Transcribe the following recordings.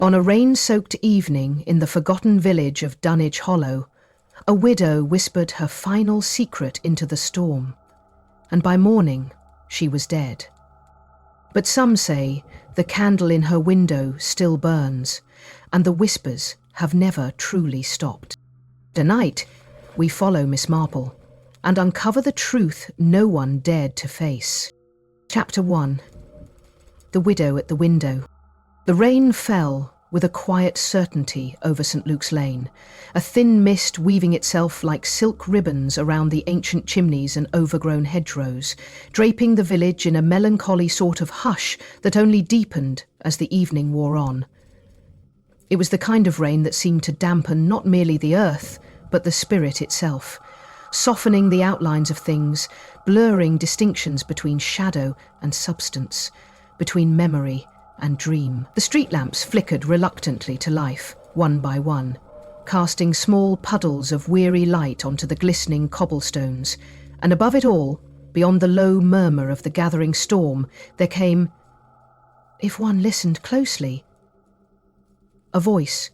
On a rain-soaked evening in the forgotten village of Dunwich Hollow, a widow whispered her final secret into the storm, and by morning she was dead. But some say the candle in her window still burns, and the whispers have never truly stopped. Tonight, we follow Miss Marple and uncover the truth no one dared to face. Chapter 1. The Widow at the Window. The rain fell with a quiet certainty over St. Luke's Lane, a thin mist weaving itself like silk ribbons around the ancient chimneys and overgrown hedgerows, draping the village in a melancholy sort of hush that only deepened as the evening wore on. It was the kind of rain that seemed to dampen not merely the earth, but the spirit itself, softening the outlines of things, blurring distinctions between shadow and substance, between memory and dream. The street lamps flickered reluctantly to life, one by one, casting small puddles of weary light onto the glistening cobblestones, and above it all, beyond the low murmur of the gathering storm, there came, if one listened closely, a voice,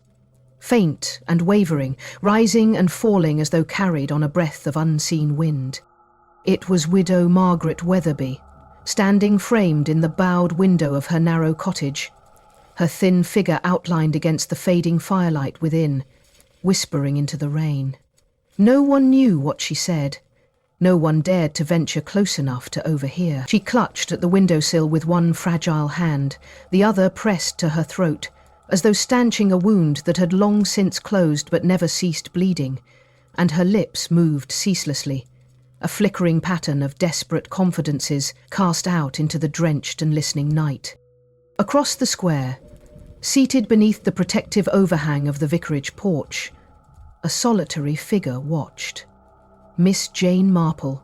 faint and wavering, rising and falling as though carried on a breath of unseen wind. It was Widow Margaret Weatherby, standing framed in the bowed window of her narrow cottage, her thin figure outlined against the fading firelight within, whispering into the rain. No one knew what she said. No one dared to venture close enough to overhear. She clutched at the windowsill with one fragile hand, the other pressed to her throat, as though stanching a wound that had long since closed but never ceased bleeding, and her lips moved ceaselessly, a flickering pattern of desperate confidences cast out into the drenched and listening night. Across the square, seated beneath the protective overhang of the vicarage porch, a solitary figure watched. Miss Jane Marple,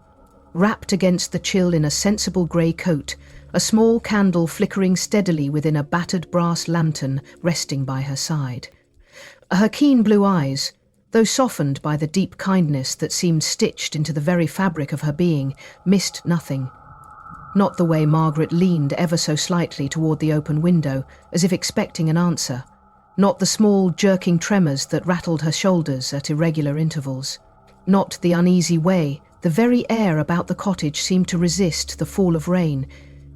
wrapped against the chill in a sensible grey coat, a small candle flickering steadily within a battered brass lantern resting by her side. Her keen blue eyes, though softened by the deep kindness that seemed stitched into the very fabric of her being, missed nothing. Not the way Margaret leaned ever so slightly toward the open window, as if expecting an answer. Not the small, jerking tremors that rattled her shoulders at irregular intervals. Not the uneasy way the very air about the cottage seemed to resist the fall of rain,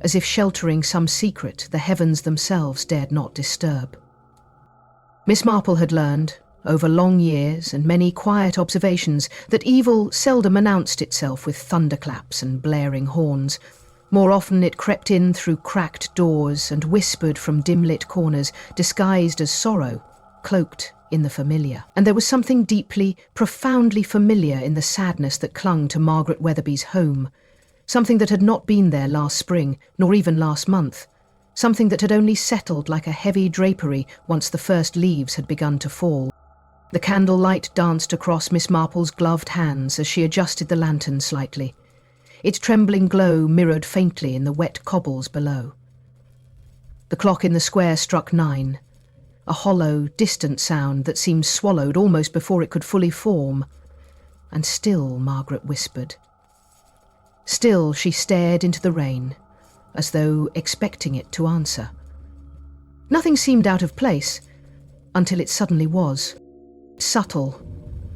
as if sheltering some secret the heavens themselves dared not disturb. Miss Marple had learned, over long years and many quiet observations, that evil seldom announced itself with thunderclaps and blaring horns. More often it crept in through cracked doors and whispered from dim-lit corners, disguised as sorrow, cloaked in the familiar. And there was something deeply, profoundly familiar in the sadness that clung to Margaret Weatherby's home, something that had not been there last spring, nor even last month, something that had only settled like a heavy drapery once the first leaves had begun to fall. The candlelight danced across Miss Marple's gloved hands as she adjusted the lantern slightly. Its trembling glow mirrored faintly in the wet cobbles below. The clock in the square struck 9, a hollow, distant sound that seemed swallowed almost before it could fully form. And still, Margaret whispered. Still she stared into the rain, as though expecting it to answer. Nothing seemed out of place, until it suddenly was. Subtle,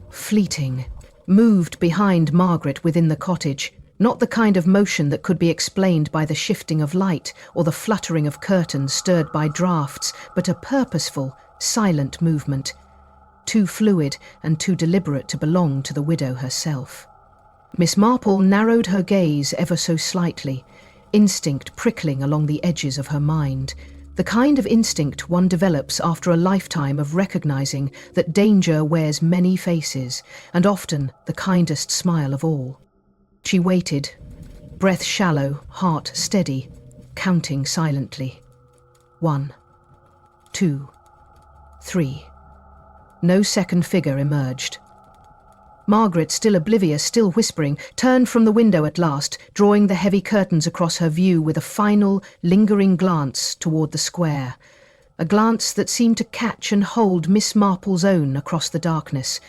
fleeting, moved behind Margaret within the cottage, not the kind of motion that could be explained by the shifting of light or the fluttering of curtains stirred by draughts, but a purposeful, silent movement, too fluid and too deliberate to belong to the widow herself. Miss Marple narrowed her gaze ever so slightly, instinct prickling along the edges of her mind, the kind of instinct one develops after a lifetime of recognizing that danger wears many faces, and often the kindest smile of all. She waited, breath shallow, heart steady, counting silently. 1, 2, 3. No second figure emerged. Margaret, still oblivious, still whispering, turned from the window at last, drawing the heavy curtains across her view with a final, lingering glance toward the square, a glance that seemed to catch and hold Miss Marple's own across the darkness,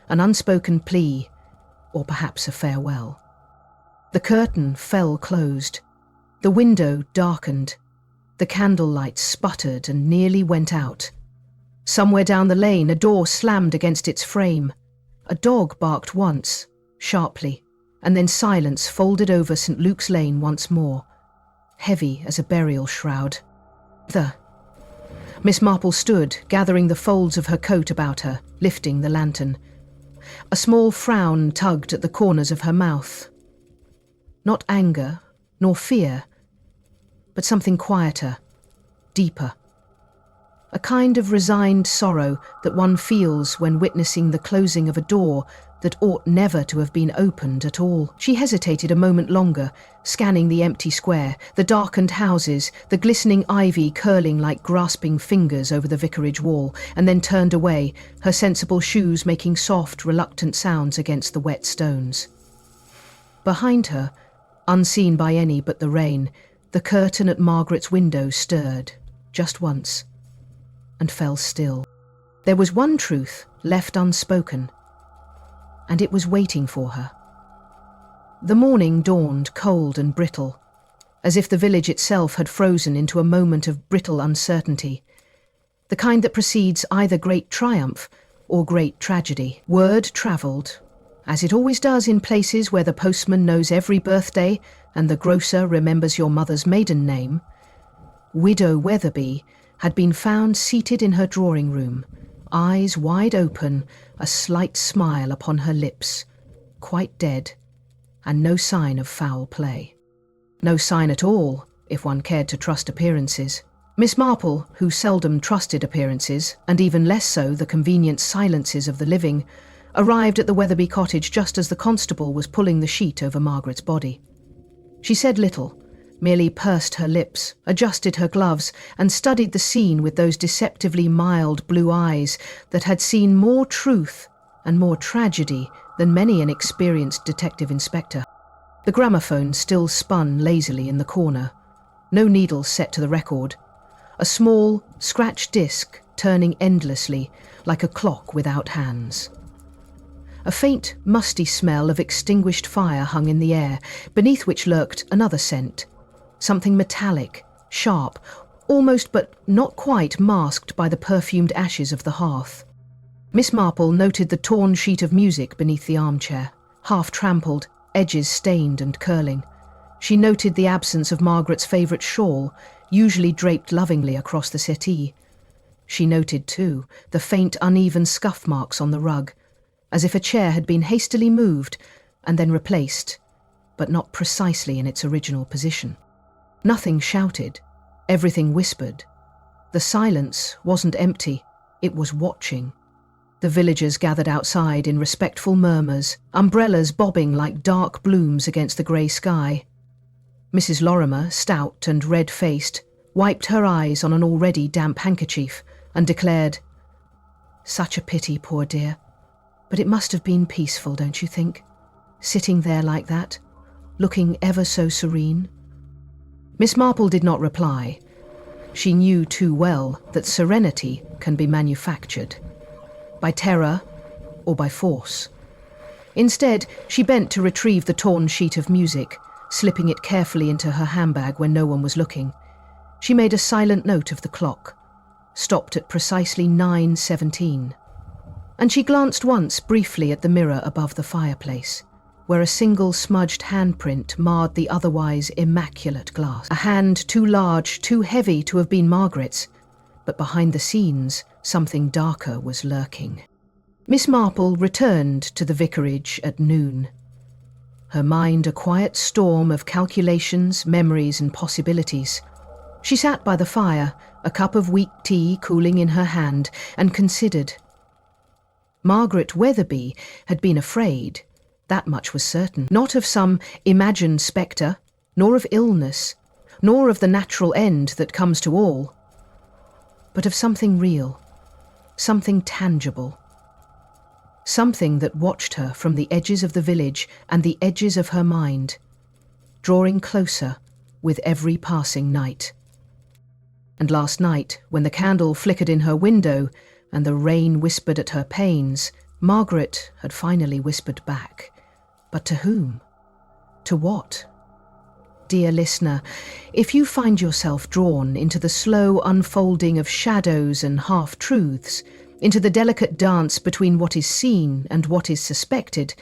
an unspoken plea, or perhaps a farewell. The curtain fell closed. The window darkened. The candlelight sputtered and nearly went out. Somewhere down the lane, a door slammed against its frame. A dog barked once, sharply, and then silence folded over St. Luke's Lane once more, heavy as a burial shroud. Miss Marple stood, gathering the folds of her coat about her, lifting the lantern. A small frown tugged at the corners of her mouth. Not anger, nor fear, but something quieter, deeper. A kind of resigned sorrow that one feels when witnessing the closing of a door that ought never to have been opened at all. She hesitated a moment longer, scanning the empty square, the darkened houses, the glistening ivy curling like grasping fingers over the vicarage wall, and then turned away, her sensible shoes making soft, reluctant sounds against the wet stones. Behind her, unseen by any but the rain, the curtain at Margaret's window stirred, just once, and fell still. There was one truth left unspoken, and it was waiting for her. The morning dawned cold and brittle, as if the village itself had frozen into a moment of brittle uncertainty, the kind that precedes either great triumph or great tragedy. Word travelled, as it always does in places where the postman knows every birthday and the grocer remembers your mother's maiden name. Widow Weatherby had been found seated in her drawing room, eyes wide open, a slight smile upon her lips, quite dead, and no sign of foul play. No sign at all, if one cared to trust appearances. Miss Marple, who seldom trusted appearances, and even less so the convenient silences of the living, arrived at the Weatherby cottage just as the constable was pulling the sheet over Margaret's body. She said little, merely pursed her lips, adjusted her gloves, and studied the scene with those deceptively mild blue eyes that had seen more truth and more tragedy than many an experienced detective inspector. The gramophone still spun lazily in the corner, no needle set to the record, a small, scratched disc turning endlessly like a clock without hands. A faint, musty smell of extinguished fire hung in the air, beneath which lurked another scent, something metallic, sharp, almost but not quite masked by the perfumed ashes of the hearth. Miss Marple noted the torn sheet of music beneath the armchair, half trampled, edges stained and curling. She noted the absence of Margaret's favourite shawl, usually draped lovingly across the settee. She noted, too, the faint, uneven scuff marks on the rug, as if a chair had been hastily moved and then replaced, but not precisely in its original position. Nothing shouted, everything whispered. The silence wasn't empty, it was watching. The villagers gathered outside in respectful murmurs, umbrellas bobbing like dark blooms against the grey sky. Mrs. Lorimer, stout and red-faced, wiped her eyes on an already damp handkerchief and declared, "Such a pity, poor dear. But it must have been peaceful, don't you think? Sitting there like that, looking ever so serene." Miss Marple did not reply. She knew too well that serenity can be manufactured, by terror or by force. Instead, she bent to retrieve the torn sheet of music, slipping it carefully into her handbag when no one was looking. She made a silent note of the clock, stopped at precisely 9:17. And she glanced once briefly at the mirror above the fireplace, where a single smudged handprint marred the otherwise immaculate glass. A hand too large, too heavy to have been Margaret's, but behind the scenes, something darker was lurking. Miss Marple returned to the vicarage at noon, her mind a quiet storm of calculations, memories and possibilities. She sat by the fire, a cup of weak tea cooling in her hand, and considered. Margaret Weatherby had been afraid, that much was certain, not of some imagined spectre, nor of illness, nor of the natural end that comes to all, but of something real, something tangible, something that watched her from the edges of the village and the edges of her mind, drawing closer with every passing night. And last night, when the candle flickered in her window and the rain whispered at her panes, Margaret had finally whispered back. But to whom? To what? Dear listener, if you find yourself drawn into the slow unfolding of shadows and half-truths, into the delicate dance between what is seen and what is suspected,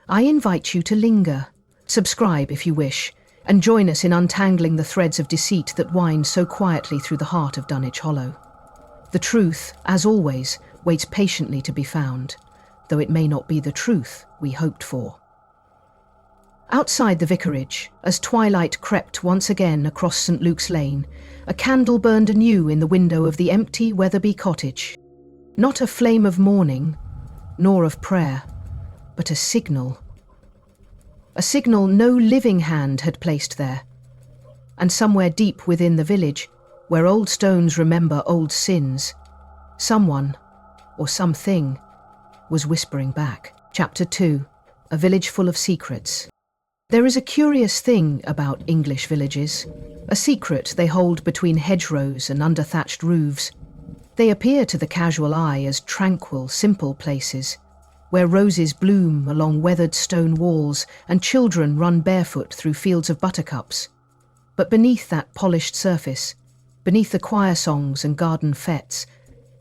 I invite you to linger. Subscribe if you wish, and join us in untangling the threads of deceit that wind so quietly through the heart of Dunwich Hollow. The truth, as always, waits patiently to be found, though it may not be the truth we hoped for. Outside the vicarage, as twilight crept once again across St. Luke's Lane, a candle burned anew in the window of the empty Wetherby cottage. Not a flame of mourning, nor of prayer, but a signal. A signal no living hand had placed there. And somewhere deep within the village, where old stones remember old sins, someone, or something, was whispering back. Chapter 2. A Village Full of Secrets. There is a curious thing about English villages, a secret they hold between hedgerows and under-thatched roofs. They appear to the casual eye as tranquil, simple places, where roses bloom along weathered stone walls and children run barefoot through fields of buttercups. But beneath that polished surface, beneath the choir songs and garden fetes,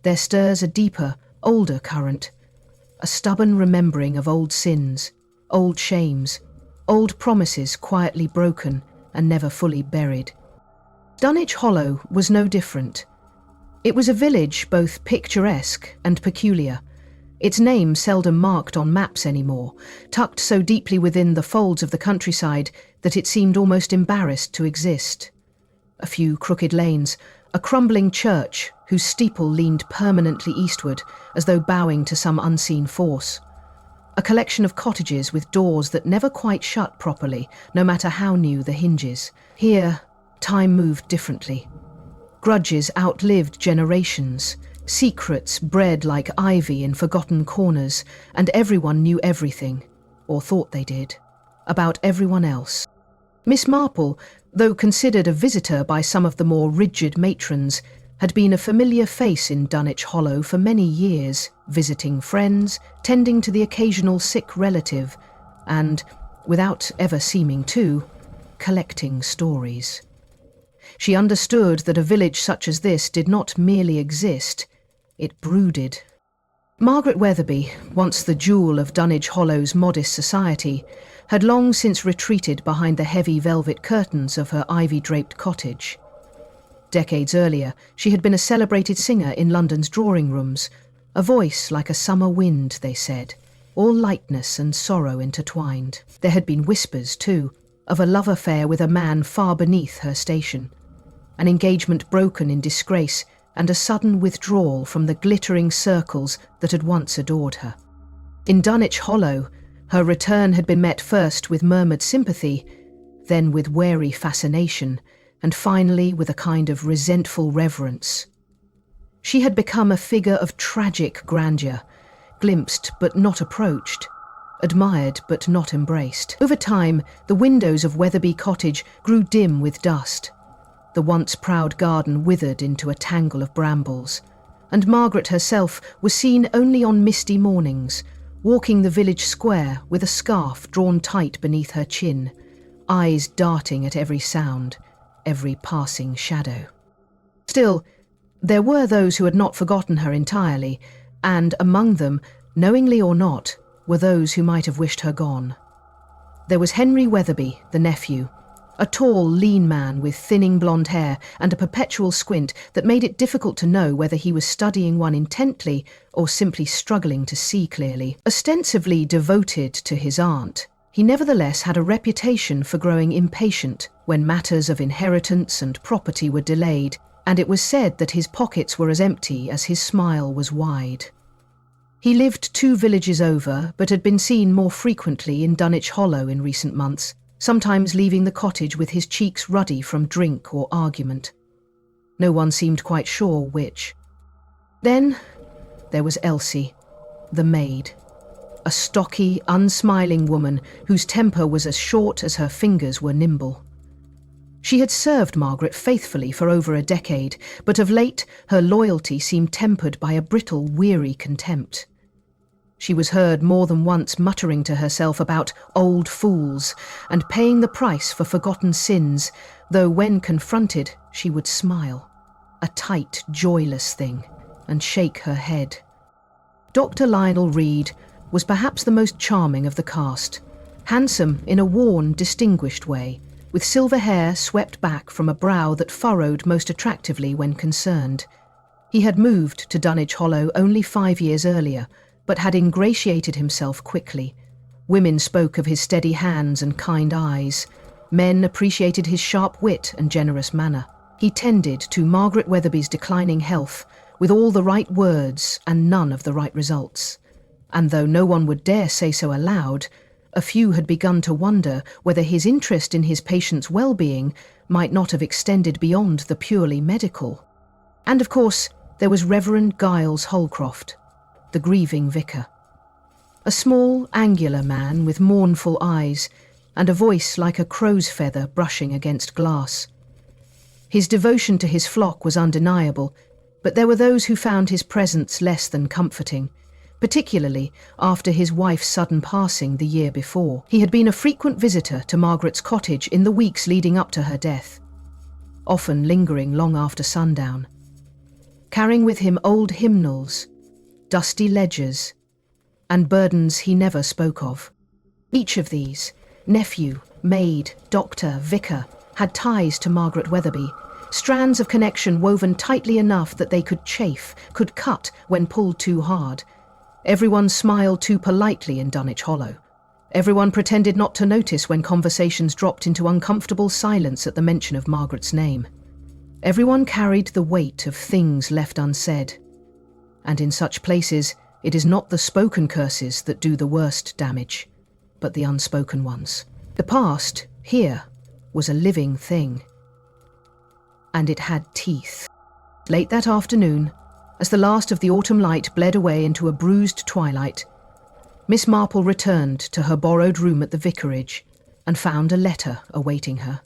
there stirs a deeper, older current, a stubborn remembering of old sins, old shames, old promises quietly broken and never fully buried. Dunwich Hollow was no different. It was a village both picturesque and peculiar, its name seldom marked on maps anymore, tucked so deeply within the folds of the countryside that it seemed almost embarrassed to exist. A few crooked lanes, a crumbling church whose steeple leaned permanently eastward as though bowing to some unseen force. A collection of cottages with doors that never quite shut properly, no matter how new the hinges. Here, time moved differently. Grudges outlived generations, secrets bred like ivy in forgotten corners, and everyone knew everything, or thought they did, about everyone else. Miss Marple, though considered a visitor by some of the more rigid matrons, had been a familiar face in Dunwich Hollow for many years, visiting friends, tending to the occasional sick relative, and, without ever seeming to, collecting stories. She understood that a village such as this did not merely exist, it brooded. Margaret Wetherby, once the jewel of Dunwich Hollow's modest society, had long since retreated behind the heavy velvet curtains of her ivy-draped cottage. Decades earlier, she had been a celebrated singer in London's drawing rooms, a voice like a summer wind, they said, all lightness and sorrow intertwined. There had been whispers, too, of a love affair with a man far beneath her station, an engagement broken in disgrace, and a sudden withdrawal from the glittering circles that had once adored her. In Dunwich Hollow, her return had been met first with murmured sympathy, then with wary fascination, and finally with a kind of resentful reverence. She had become a figure of tragic grandeur, glimpsed but not approached, admired but not embraced. Over time, the windows of Wetherby Cottage grew dim with dust. The once proud garden withered into a tangle of brambles, and Margaret herself was seen only on misty mornings, walking the village square with a scarf drawn tight beneath her chin, eyes darting at every sound, every passing shadow. Still, there were those who had not forgotten her entirely, and among them, knowingly or not, were those who might have wished her gone. There was Henry Wetherby, the nephew, a tall, lean man with thinning blonde hair and a perpetual squint that made it difficult to know whether he was studying one intently or simply struggling to see clearly. Ostensibly devoted to his aunt, he nevertheless had a reputation for growing impatient when matters of inheritance and property were delayed, and it was said that his pockets were as empty as his smile was wide. He lived 2 villages over, but had been seen more frequently in Dunwich Hollow in recent months, sometimes leaving the cottage with his cheeks ruddy from drink or argument. No one seemed quite sure which. Then there was Elsie, the maid, a stocky, unsmiling woman whose temper was as short as her fingers were nimble. She had served Margaret faithfully for over a decade, but of late her loyalty seemed tempered by a brittle, weary contempt. She was heard more than once muttering to herself about old fools and paying the price for forgotten sins, though when confronted, she would smile, a tight, joyless thing, and shake her head. Dr. Lionel Reed was perhaps the most charming of the cast, handsome in a worn, distinguished way, with silver hair swept back from a brow that furrowed most attractively when concerned. He had moved to Dunwich Hollow only 5 years earlier, but had ingratiated himself quickly. Women spoke of his steady hands and kind eyes. Men appreciated his sharp wit and generous manner. He tended to Margaret Weatherby's declining health with all the right words and none of the right results. And though no one would dare say so aloud, a few had begun to wonder whether his interest in his patient's well-being might not have extended beyond the purely medical. And of course, there was Reverend Giles Holcroft, the grieving vicar. A small, angular man with mournful eyes and a voice like a crow's feather brushing against glass. His devotion to his flock was undeniable, but there were those who found his presence less than comforting, particularly after his wife's sudden passing the year before. He had been a frequent visitor to Margaret's cottage in the weeks leading up to her death, often lingering long after sundown, carrying with him old hymnals, dusty ledgers, and burdens he never spoke of. Each of these, nephew, maid, doctor, vicar, had ties to Margaret Weatherby, strands of connection woven tightly enough that they could chafe, could cut when pulled too hard. Everyone smiled too politely in Dunwich Hollow. Everyone pretended not to notice when conversations dropped into uncomfortable silence at the mention of Margaret's name. Everyone carried the weight of things left unsaid. And in such places, it is not the spoken curses that do the worst damage, but the unspoken ones. The past, here, was a living thing. And it had teeth. Late that afternoon, as the last of the autumn light bled away into a bruised twilight, Miss Marple returned to her borrowed room at the vicarage and found a letter awaiting her.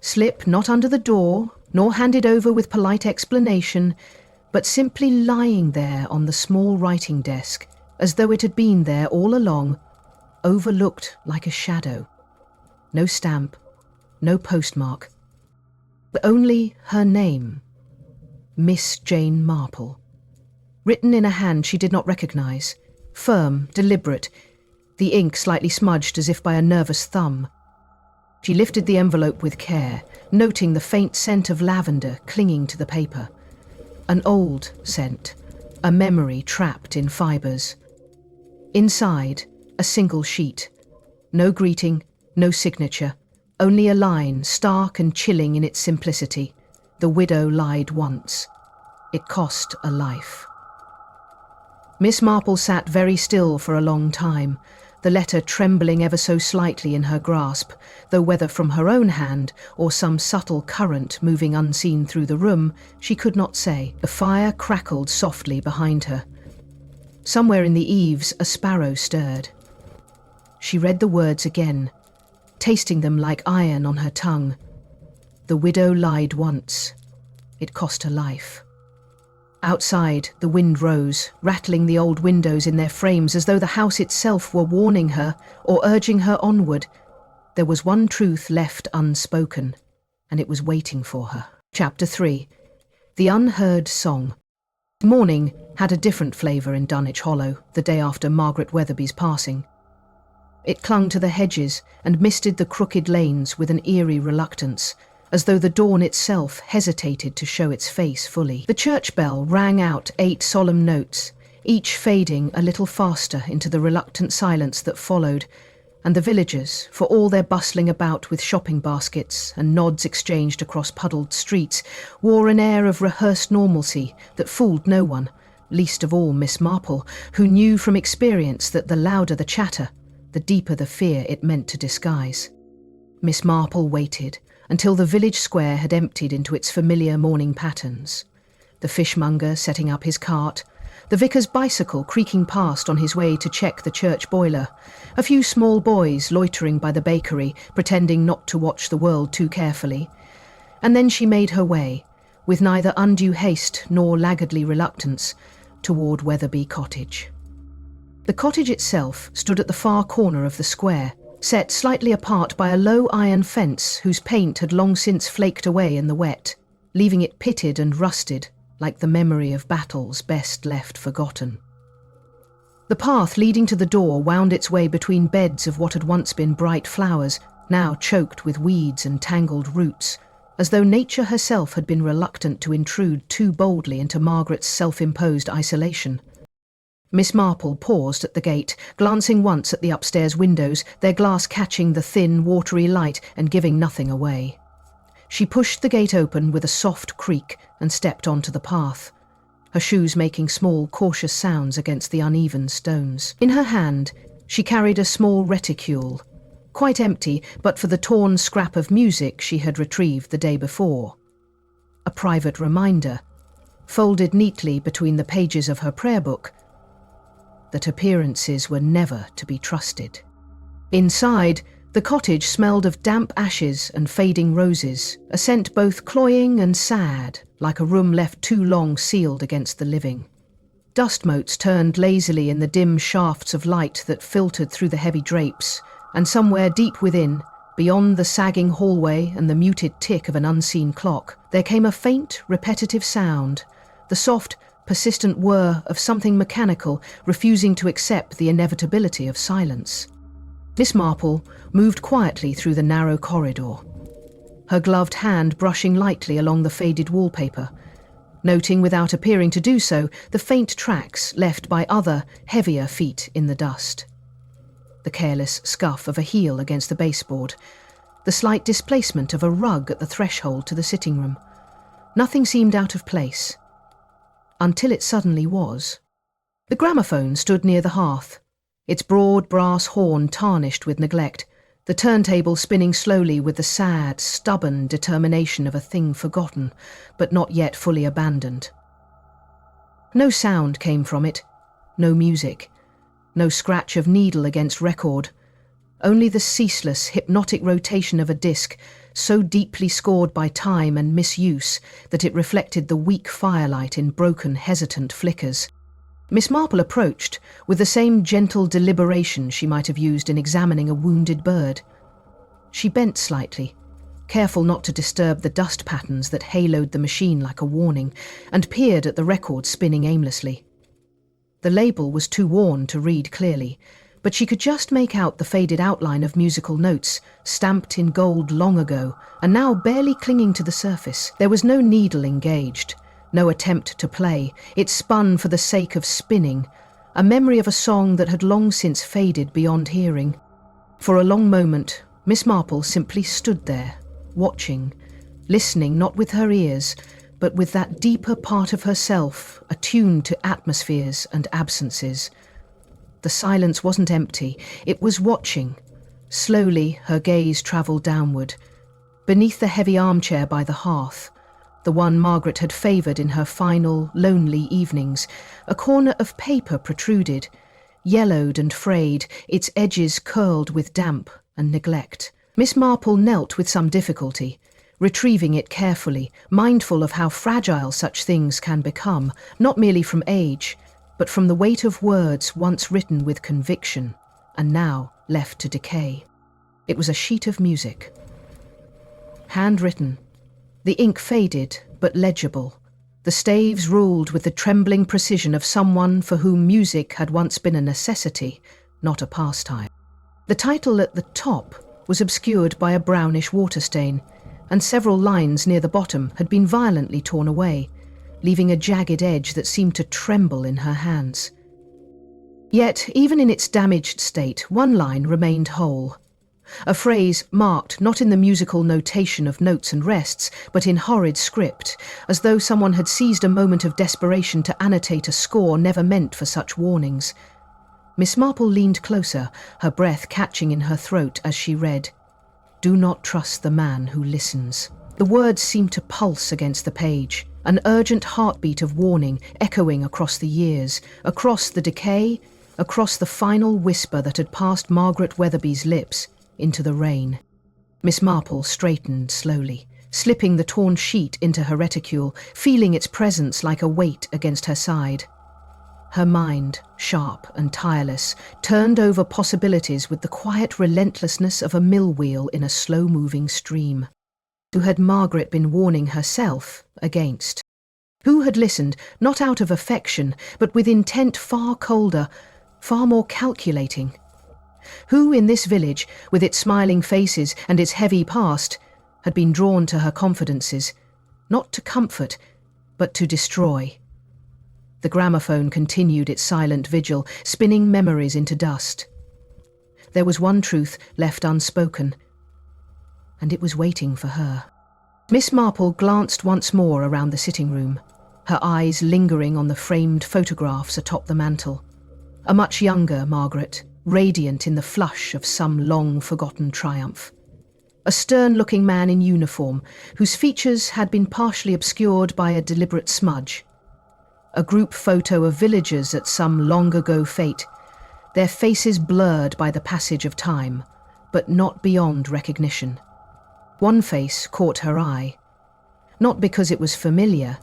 Slip not under the door, nor handed over with polite explanation, but simply lying there on the small writing desk, as though it had been there all along, overlooked like a shadow. No stamp, no postmark, but only her name, Miss Jane Marple, written in a hand she did not recognise, firm, deliberate, the ink slightly smudged as if by a nervous thumb. She lifted the envelope with care, noting the faint scent of lavender clinging to the paper. An old scent, a memory trapped in fibres. Inside, a single sheet. No greeting, no signature, only a line, stark and chilling in its simplicity. The widow lied once. It cost a life. Miss Marple sat very still for a long time, the letter trembling ever so slightly in her grasp, though whether from her own hand or some subtle current moving unseen through the room, she could not say. The fire crackled softly behind her. Somewhere in the eaves a sparrow stirred. She read the words again, tasting them like iron on her tongue. The widow lied once. It cost her life. Outside, the wind rose, rattling the old windows in their frames as though the house itself were warning her or urging her onward. There was one truth left unspoken, and it was waiting for her. Chapter 3. The Unheard Song. Morning had a different flavour in Dunwich Hollow the day after Margaret Weatherby's passing. It clung to the hedges and misted the crooked lanes with an eerie reluctance, as though the dawn itself hesitated to show its face fully. The church bell rang out 8 solemn notes, each fading a little faster into the reluctant silence that followed, and the villagers, for all their bustling about with shopping baskets and nods exchanged across puddled streets, wore an air of rehearsed normalcy that fooled no one, least of all Miss Marple, who knew from experience that the louder the chatter, the deeper the fear it meant to disguise. Miss Marple waited until the village square had emptied into its familiar morning patterns. The fishmonger setting up his cart, the vicar's bicycle creaking past on his way to check the church boiler, a few small boys loitering by the bakery, pretending not to watch the world too carefully. And then she made her way, with neither undue haste nor laggardly reluctance, toward Weatherby Cottage. The cottage itself stood at the far corner of the square, set slightly apart by a low iron fence whose paint had long since flaked away in the wet, leaving it pitted and rusted like the memory of battles best left forgotten. The path leading to the door wound its way between beds of what had once been bright flowers, now choked with weeds and tangled roots, as though nature herself had been reluctant to intrude too boldly into Margaret's self-imposed isolation. Miss Marple paused at the gate, glancing once at the upstairs windows, their glass catching the thin, watery light and giving nothing away. She pushed the gate open with a soft creak and stepped onto the path, her shoes making small, cautious sounds against the uneven stones. In her hand, she carried a small reticule, quite empty but for the torn scrap of music she had retrieved the day before. A private reminder, folded neatly between the pages of her prayer book, that appearances were never to be trusted. Inside, the cottage smelled of damp ashes and fading roses, a scent both cloying and sad, like a room left too long sealed against the living. Dust motes turned lazily in the dim shafts of light that filtered through the heavy drapes, and somewhere deep within, beyond the sagging hallway and the muted tick of an unseen clock, there came a faint, repetitive sound, the soft, persistent whir of something mechanical refusing to accept the inevitability of silence. Miss Marple moved quietly through the narrow corridor, her gloved hand brushing lightly along the faded wallpaper, noting without appearing to do so the faint tracks left by other, heavier feet in the dust. The careless scuff of a heel against the baseboard, the slight displacement of a rug at the threshold to the sitting room. Nothing seemed out of place, until it suddenly was. The gramophone stood near the hearth, its broad brass horn tarnished with neglect, the turntable spinning slowly with the sad, stubborn determination of a thing forgotten, but not yet fully abandoned. No sound came from it, no music, no scratch of needle against record, only the ceaseless, hypnotic rotation of a disc, so deeply scored by time and misuse that it reflected the weak firelight in broken, hesitant flickers. Miss Marple approached with the same gentle deliberation she might have used in examining a wounded bird. She bent slightly, careful not to disturb the dust patterns that haloed the machine like a warning, and peered at the record spinning aimlessly. The label was too worn to read clearly, but she could just make out the faded outline of musical notes, stamped in gold long ago, and now barely clinging to the surface. There was no needle engaged, no attempt to play. It spun for the sake of spinning, a memory of a song that had long since faded beyond hearing. For a long moment, Miss Marple simply stood there, watching, listening not with her ears, but with that deeper part of herself attuned to atmospheres and absences. The silence wasn't empty, it was watching. Slowly, her gaze travelled downward, beneath the heavy armchair by the hearth, the one Margaret had favoured in her final, lonely evenings. A corner of paper protruded, yellowed and frayed, its edges curled with damp and neglect. Miss Marple knelt with some difficulty, retrieving it carefully, mindful of how fragile such things can become, not merely from age, but from the weight of words once written with conviction, and now left to decay. It was a sheet of music. Handwritten. The ink faded, but legible. The staves ruled with the trembling precision of someone for whom music had once been a necessity, not a pastime. The title at the top was obscured by a brownish water stain, and several lines near the bottom had been violently torn away, leaving a jagged edge that seemed to tremble in her hands. Yet, even in its damaged state, one line remained whole. A phrase marked not in the musical notation of notes and rests, but in horrid script, as though someone had seized a moment of desperation to annotate a score never meant for such warnings. Miss Marple leaned closer, her breath catching in her throat as she read, "Do not trust the man who listens." The words seemed to pulse against the page, an urgent heartbeat of warning echoing across the years, across the decay, across the final whisper that had passed Margaret Weatherby's lips into the rain. Miss Marple straightened slowly, slipping the torn sheet into her reticule, feeling its presence like a weight against her side. Her mind, sharp and tireless, turned over possibilities with the quiet relentlessness of a mill wheel in a slow-moving stream. Who had Margaret been warning herself against? Who had listened, not out of affection, but with intent far colder, far more calculating? Who in this village, with its smiling faces and its heavy past, had been drawn to her confidences, not to comfort, but to destroy? The gramophone continued its silent vigil, spinning memories into dust. There was one truth left unspoken, and it was waiting for her. Miss Marple glanced once more around the sitting room, her eyes lingering on the framed photographs atop the mantel. A much younger Margaret, radiant in the flush of some long-forgotten triumph. A stern-looking man in uniform, whose features had been partially obscured by a deliberate smudge. A group photo of villagers at some long-ago fete, their faces blurred by the passage of time, but not beyond recognition. One face caught her eye, not because it was familiar,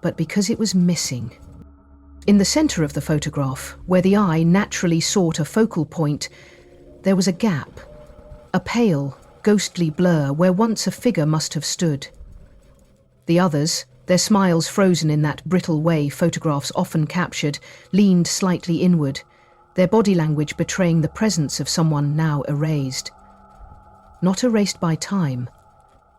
but because it was missing. In the centre of the photograph, where the eye naturally sought a focal point, there was a gap, a pale, ghostly blur where once a figure must have stood. The others, their smiles frozen in that brittle way photographs often captured, leaned slightly inward, their body language betraying the presence of someone now erased. Not erased by time,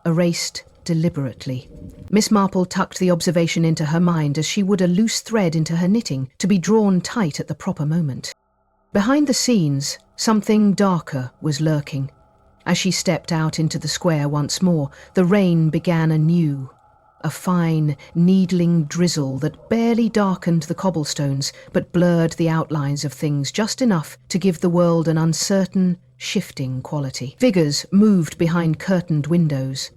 erased deliberately. Miss Marple tucked the observation into her mind as she would a loose thread into her knitting, to be drawn tight at the proper moment. Behind the scenes, something darker was lurking. As she stepped out into the square once more, the rain began anew. A fine, needling drizzle that barely darkened the cobblestones, but blurred the outlines of things just enough to give the world an uncertain, shifting quality. Figures moved behind curtained windows.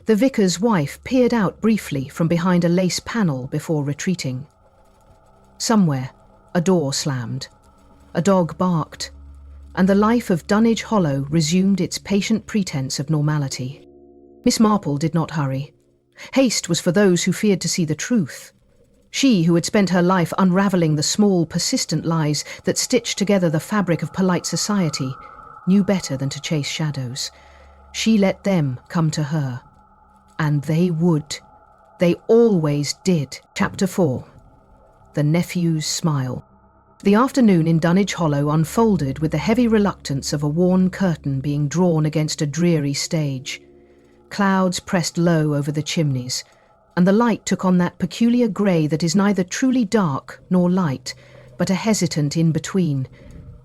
The vicar's wife peered out briefly from behind a lace panel before retreating. Somewhere, a door slammed. A dog barked, and the life of Dunwich Hollow resumed its patient pretense of normality. Miss Marple did not hurry. Haste was for those who feared to see the truth. She, who had spent her life unravelling the small, persistent lies that stitched together the fabric of polite society, knew better than to chase shadows. She let them come to her. And they would. They always did. Chapter 4. The Nephew's Smile. The afternoon in Dunwich Hollow unfolded with the heavy reluctance of a worn curtain being drawn against a dreary stage. Clouds pressed low over the chimneys, and the light took on that peculiar grey that is neither truly dark nor light, but a hesitant in-between,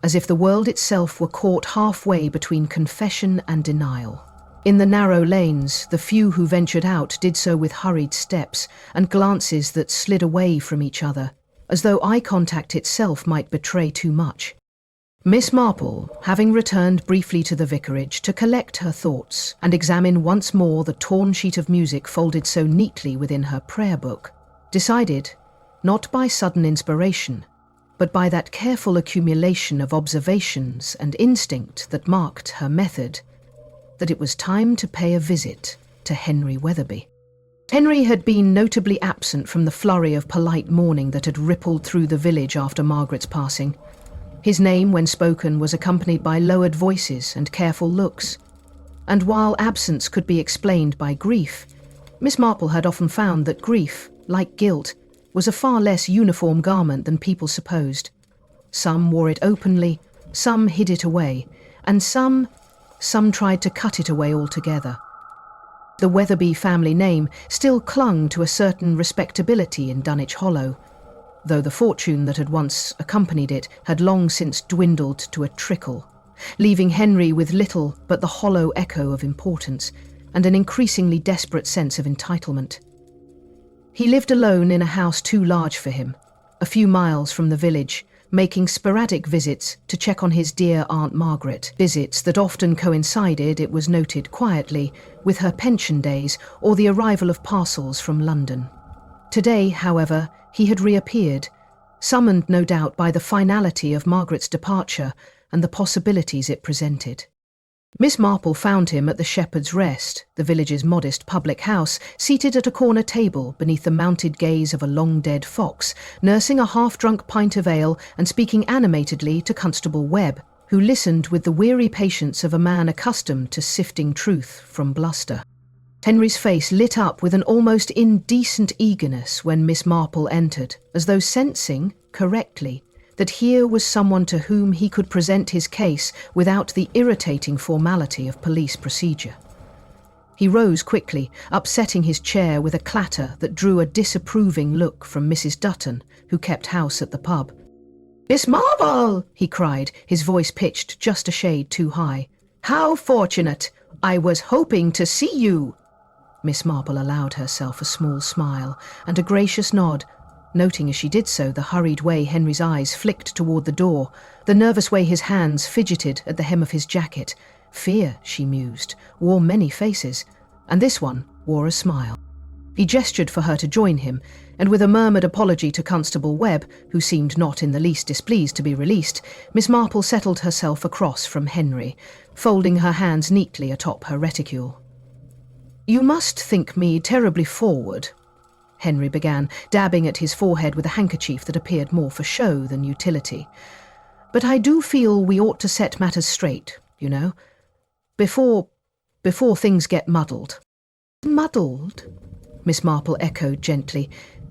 as if the world itself were caught halfway between confession and denial. In the narrow lanes, the few who ventured out did so with hurried steps and glances that slid away from each other, as though eye contact itself might betray too much. Miss Marple, having returned briefly to the vicarage to collect her thoughts and examine once more the torn sheet of music folded so neatly within her prayer book, decided, not by sudden inspiration, but by that careful accumulation of observations and instinct that marked her method, that it was time to pay a visit to Henry Weatherby. Henry had been notably absent from the flurry of polite mourning that had rippled through the village after Margaret's passing. His name, when spoken, was accompanied by lowered voices and careful looks. And while absence could be explained by grief, Miss Marple had often found that grief, like guilt, was a far less uniform garment than people supposed. Some wore it openly, some hid it away, and some tried to cut it away altogether. The Weatherby family name still clung to a certain respectability in Dunwich Hollow, though the fortune that had once accompanied it had long since dwindled to a trickle, leaving Henry with little but the hollow echo of importance and an increasingly desperate sense of entitlement. He lived alone in a house too large for him, a few miles from the village, making sporadic visits to check on his dear Aunt Margaret, visits that often coincided, it was noted quietly, with her pension days or the arrival of parcels from London. Today, however, he had reappeared, summoned no doubt by the finality of Margaret's departure and the possibilities it presented. Miss Marple found him at the Shepherd's Rest, the village's modest public house, seated at a corner table beneath the mounted gaze of a long-dead fox, nursing a half-drunk pint of ale and speaking animatedly to Constable Webb, who listened with the weary patience of a man accustomed to sifting truth from bluster. Henry's face lit up with an almost indecent eagerness when Miss Marple entered, as though sensing, correctly, that here was someone to whom he could present his case without the irritating formality of police procedure. He rose quickly, upsetting his chair with a clatter that drew a disapproving look from Mrs. Dutton, who kept house at the pub. "Miss Marple!" he cried, his voice pitched just a shade too high. "How fortunate! I was hoping to see you!" Miss Marple allowed herself a small smile and a gracious nod, noting as she did so the hurried way Henry's eyes flicked toward the door, the nervous way his hands fidgeted at the hem of his jacket. Fear, she mused, wore many faces, and this one wore a smile. He gestured for her to join him, and with a murmured apology to Constable Webb, who seemed not in the least displeased to be released, Miss Marple settled herself across from Henry, folding her hands neatly atop her reticule. "You must think me terribly forward," Henry began, dabbing at his forehead with a handkerchief that appeared more for show than utility. "But I do feel we ought to set matters straight, you know, before things get muddled." "Muddled?" Miss Marple echoed gently,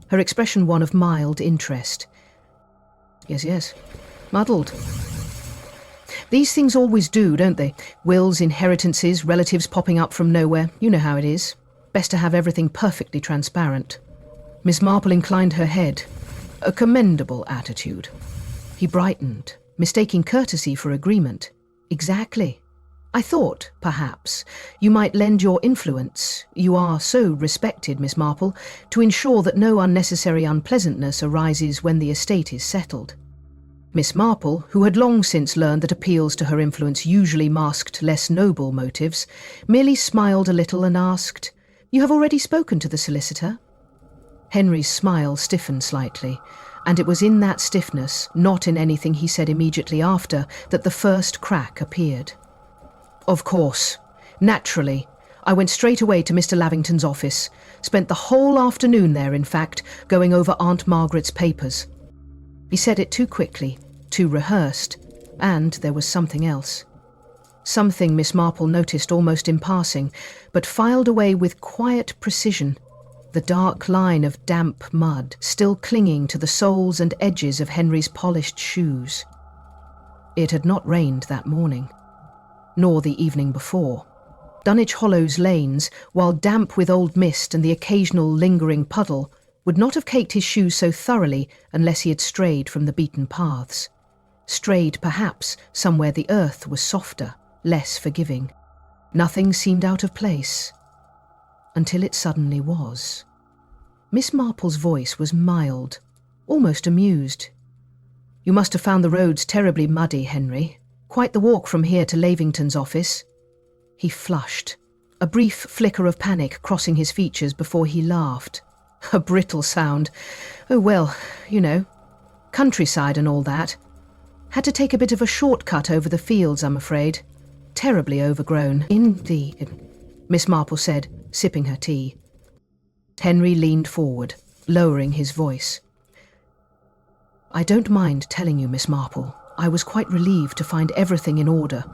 her expression one of mild interest. Yes, muddled. These things always do, don't they? Wills, inheritances, relatives popping up from nowhere. You know how it is. Best to have everything perfectly transparent. Miss Marple inclined her head. A commendable attitude. He brightened, mistaking courtesy for agreement. Exactly. I thought, perhaps, you might lend your influence, you are so respected, Miss Marple, to ensure that no unnecessary unpleasantness arises when the estate is settled. Miss Marple, who had long since learned that appeals to her influence usually masked less noble motives, merely smiled a little and asked, "You have already spoken to the solicitor?" Henry's smile stiffened slightly, and it was in that stiffness, not in anything he said immediately after, that the first crack appeared. "Of course. Naturally. I went straight away to Mr. Lavington's office. Spent the whole afternoon there, in fact, going over Aunt Margaret's papers." He said it too quickly, too rehearsed, and there was something else. Something Miss Marple noticed almost in passing, but filed away with quiet precision, the dark line of damp mud still clinging to the soles and edges of Henry's polished shoes. It had not rained that morning, nor the evening before. Dunwich Hollow's lanes, while damp with old mist and the occasional lingering puddle, would not have caked his shoes so thoroughly unless he had strayed from the beaten paths. Strayed, perhaps, somewhere the earth was softer, less forgiving. Nothing seemed out of place, until it suddenly was. Miss Marple's voice was mild, almost amused. "You must have found the roads terribly muddy, Henry. Quite the walk from here to Lavington's office." He flushed, a brief flicker of panic crossing his features before he laughed. A brittle sound. "Oh well, you know, countryside and all that. Had to take a bit of a shortcut over the fields, I'm afraid. Terribly overgrown." "Indeed," Miss Marple said, sipping her tea. Henry leaned forward, lowering his voice. "I don't mind telling you, Miss Marple, I was quite relieved to find everything in order.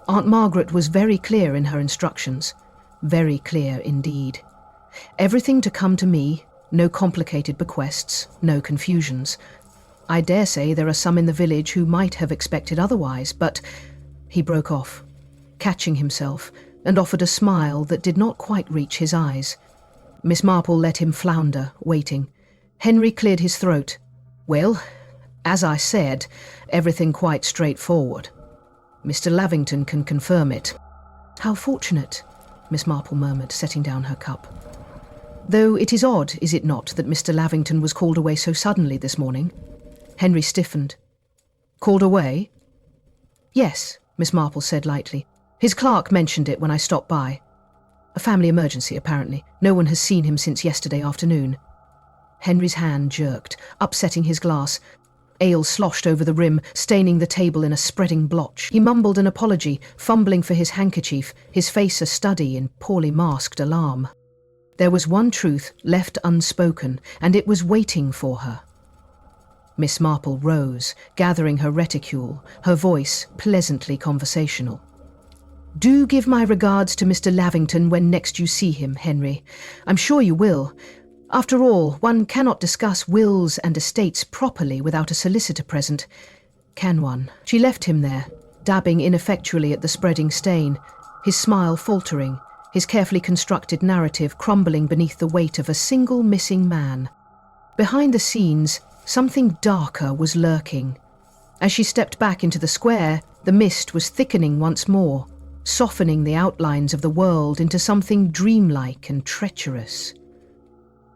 Aunt Margaret was very clear in her instructions. Very clear indeed. Everything to come to me, no complicated bequests, no confusions. I dare say there are some in the village who might have expected otherwise, but—" He broke off, catching himself, and offered a smile that did not quite reach his eyes. Miss Marple let him flounder, waiting. Henry cleared his throat. "Well, as I said, everything quite straightforward. Mr. Lavington can confirm it." "How fortunate," Miss Marple murmured, setting down her cup. "Though it is odd, is it not, that Mr. Lavington was called away so suddenly this morning?" Henry stiffened. "Called away?" "Yes," Miss Marple said lightly. "His clerk mentioned it when I stopped by. A family emergency, apparently. No one has seen him since yesterday afternoon." Henry's hand jerked, upsetting his glass. Ale sloshed over the rim, staining the table in a spreading blotch. He mumbled an apology, fumbling for his handkerchief, his face a study in poorly masked alarm. There was one truth left unspoken, and it was waiting for her. Miss Marple rose, gathering her reticule, her voice pleasantly conversational. "Do give my regards to Mr. Lavington when next you see him, Henry. I'm sure you will. After all, one cannot discuss wills and estates properly without a solicitor present, can one?" She left him there, dabbing ineffectually at the spreading stain, his smile faltering, his carefully constructed narrative crumbling beneath the weight of a single missing man. Behind the scenes, something darker was lurking. As she stepped back into the square, the mist was thickening once more, softening the outlines of the world into something dreamlike and treacherous.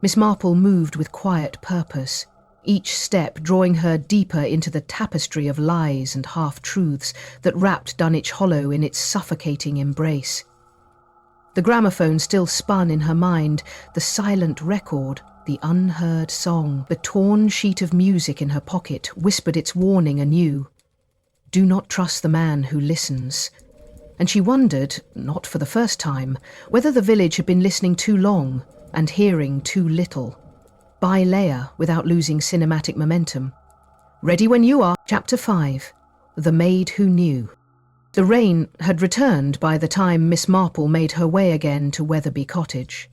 Miss Marple moved with quiet purpose, each step drawing her deeper into the tapestry of lies and half-truths that wrapped Dunwich Hollow in its suffocating embrace. The gramophone still spun in her mind, the silent record, the unheard song. The torn sheet of music in her pocket whispered its warning anew. Do not trust the man who listens. And she wondered, not for the first time, whether the village had been listening too long and hearing too little. By layer without losing cinematic momentum. Ready when you are. Chapter 5. The Maid Who Knew. The rain had returned by the time Miss Marple made her way again to Wetherby Cottage.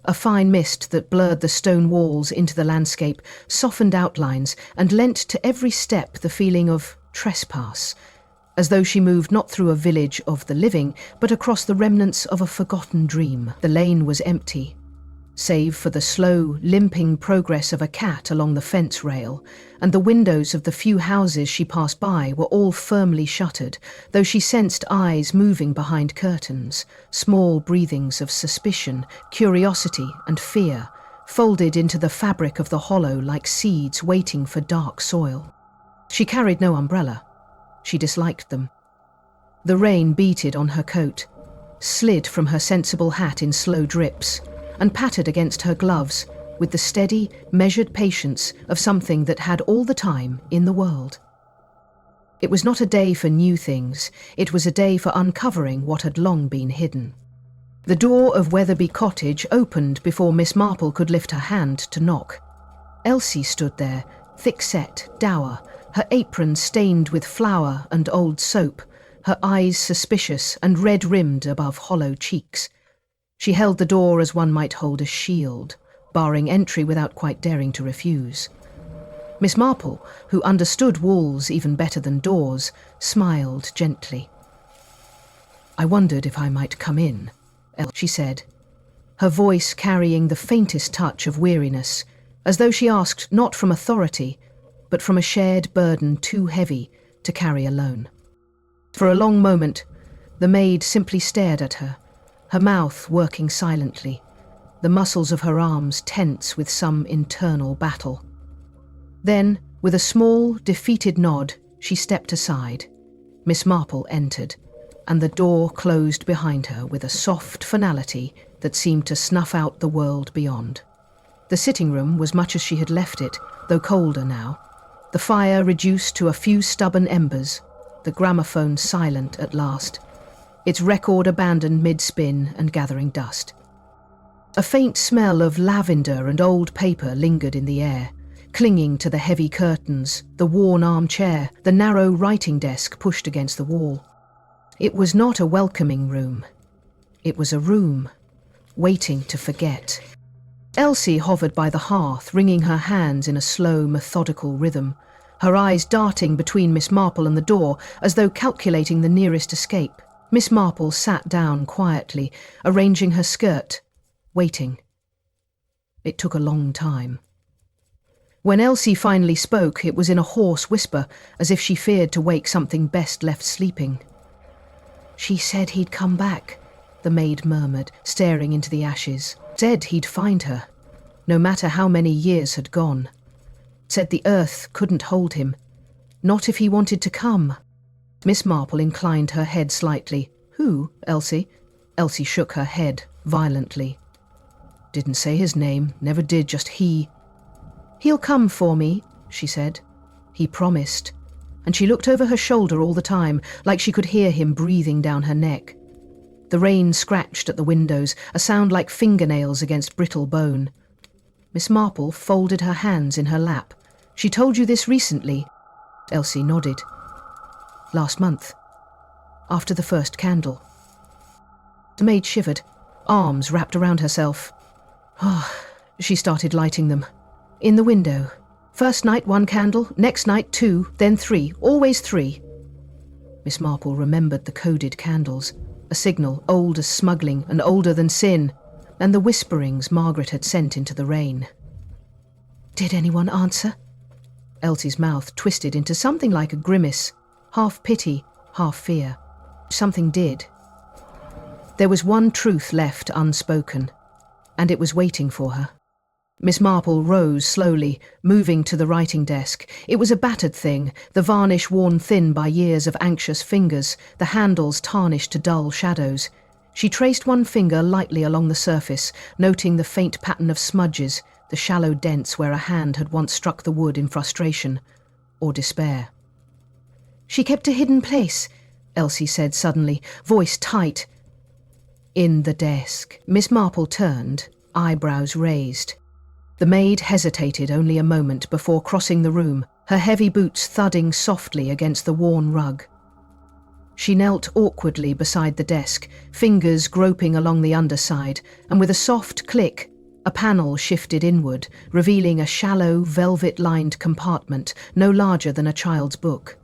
A fine mist that blurred the stone walls into the landscape, softened outlines, and lent to every step the feeling of trespass, as though she moved not through a village of the living, but across the remnants of a forgotten dream. The lane was empty, save for the slow, limping progress of a cat along the fence rail, and the windows of the few houses she passed by were all firmly shuttered, though she sensed eyes moving behind curtains, small breathings of suspicion, curiosity and fear, folded into the fabric of the hollow like seeds waiting for dark soil. She carried no umbrella. She disliked them. The rain beated on her coat, slid from her sensible hat in slow drips, and pattered against her gloves with the steady, measured patience of something that had all the time in the world. It was not a day for new things, it was a day for uncovering what had long been hidden. The door of Wetherby Cottage opened before Miss Marple could lift her hand to knock. Elsie stood there, thick-set, dour, her apron stained with flour and old soap, her eyes suspicious and red-rimmed above hollow cheeks. She held the door as one might hold a shield, barring entry without quite daring to refuse. Miss Marple, who understood walls even better than doors, smiled gently. "I wondered if I might come in," she said, her voice carrying the faintest touch of weariness, as though she asked not from authority, but from a shared burden too heavy to carry alone. For a long moment, the maid simply stared at her, her mouth working silently, the muscles of her arms tense with some internal battle. Then, with a small, defeated nod, she stepped aside. Miss Marple entered, and the door closed behind her with a soft finality that seemed to snuff out the world beyond. The sitting room was much as she had left it, though colder now, the fire reduced to a few stubborn embers, the gramophone silent at last, its record abandoned mid-spin and gathering dust. A faint smell of lavender and old paper lingered in the air, clinging to the heavy curtains, the worn armchair, the narrow writing desk pushed against the wall. It was not a welcoming room. It was a room, waiting to forget. Elsie hovered by the hearth, wringing her hands in a slow, methodical rhythm, her eyes darting between Miss Marple and the door, as though calculating the nearest escape. Miss Marple sat down quietly, arranging her skirt, waiting. It took a long time. When Elsie finally spoke, it was in a hoarse whisper, as if she feared to wake something best left sleeping. "She said he'd come back," the maid murmured, staring into the ashes. "Said he'd find her, no matter how many years had gone. Said the earth couldn't hold him, not if he wanted to come." Miss Marple inclined her head slightly. "Who, Elsie?" Elsie shook her head violently. "Didn't say his name, never did, just he." "He'll come for me," she said. He promised, and she looked over her shoulder all the time, like she could hear him breathing down her neck. The rain scratched at the windows, a sound like fingernails against brittle bone. Miss Marple folded her hands in her lap. "She told you this recently?" Elsie nodded. "Last month, after the first candle." The maid shivered, arms wrapped around herself. She started lighting them. In the window. First night 1 candle, next night 2, then 3, always 3. Miss Marple remembered the coded candles, a signal old as smuggling and older than sin, and the whisperings Margaret had sent into the rain. "Did anyone answer?" Elsie's mouth twisted into something like a grimace, half pity, half fear. Something did. There was one truth left unspoken, and it was waiting for her. Miss Marple rose slowly, moving to the writing desk. It was a battered thing, the varnish worn thin by years of anxious fingers, the handles tarnished to dull shadows. She traced one finger lightly along the surface, noting the faint pattern of smudges, the shallow dents where a hand had once struck the wood in frustration or despair. "She kept a hidden place," Elsie said suddenly, voice tight. "In the desk." Miss Marple turned, eyebrows raised. The maid hesitated only a moment before crossing the room, her heavy boots thudding softly against the worn rug. She knelt awkwardly beside the desk, fingers groping along the underside, and with a soft click, a panel shifted inward, revealing a shallow, velvet-lined compartment no larger than a child's book.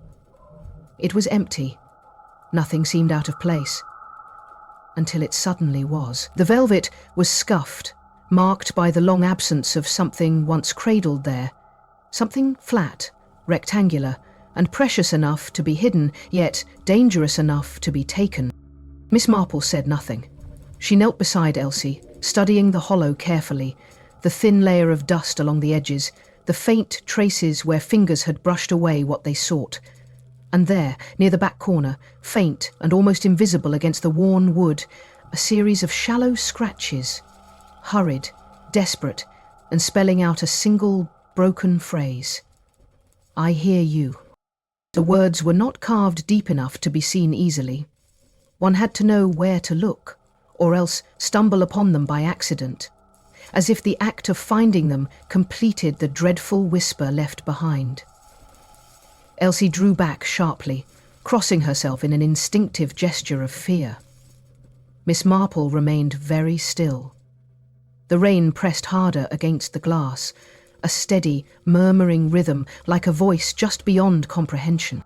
It was empty. Nothing seemed out of place. Until it suddenly was. The velvet was scuffed, marked by the long absence of something once cradled there, something flat, rectangular, and precious enough to be hidden, yet dangerous enough to be taken. Miss Marple said nothing. She knelt beside Elsie, studying the hollow carefully, the thin layer of dust along the edges, the faint traces where fingers had brushed away what they sought. And there, near the back corner, faint and almost invisible against the worn wood, a series of shallow scratches, hurried, desperate, and spelling out a single broken phrase. "I hear you." The words were not carved deep enough to be seen easily. One had to know where to look, or else stumble upon them by accident, as if the act of finding them completed the dreadful whisper left behind. Elsie drew back sharply, crossing herself in an instinctive gesture of fear. Miss Marple remained very still. The rain pressed harder against the glass, a steady, murmuring rhythm like a voice just beyond comprehension.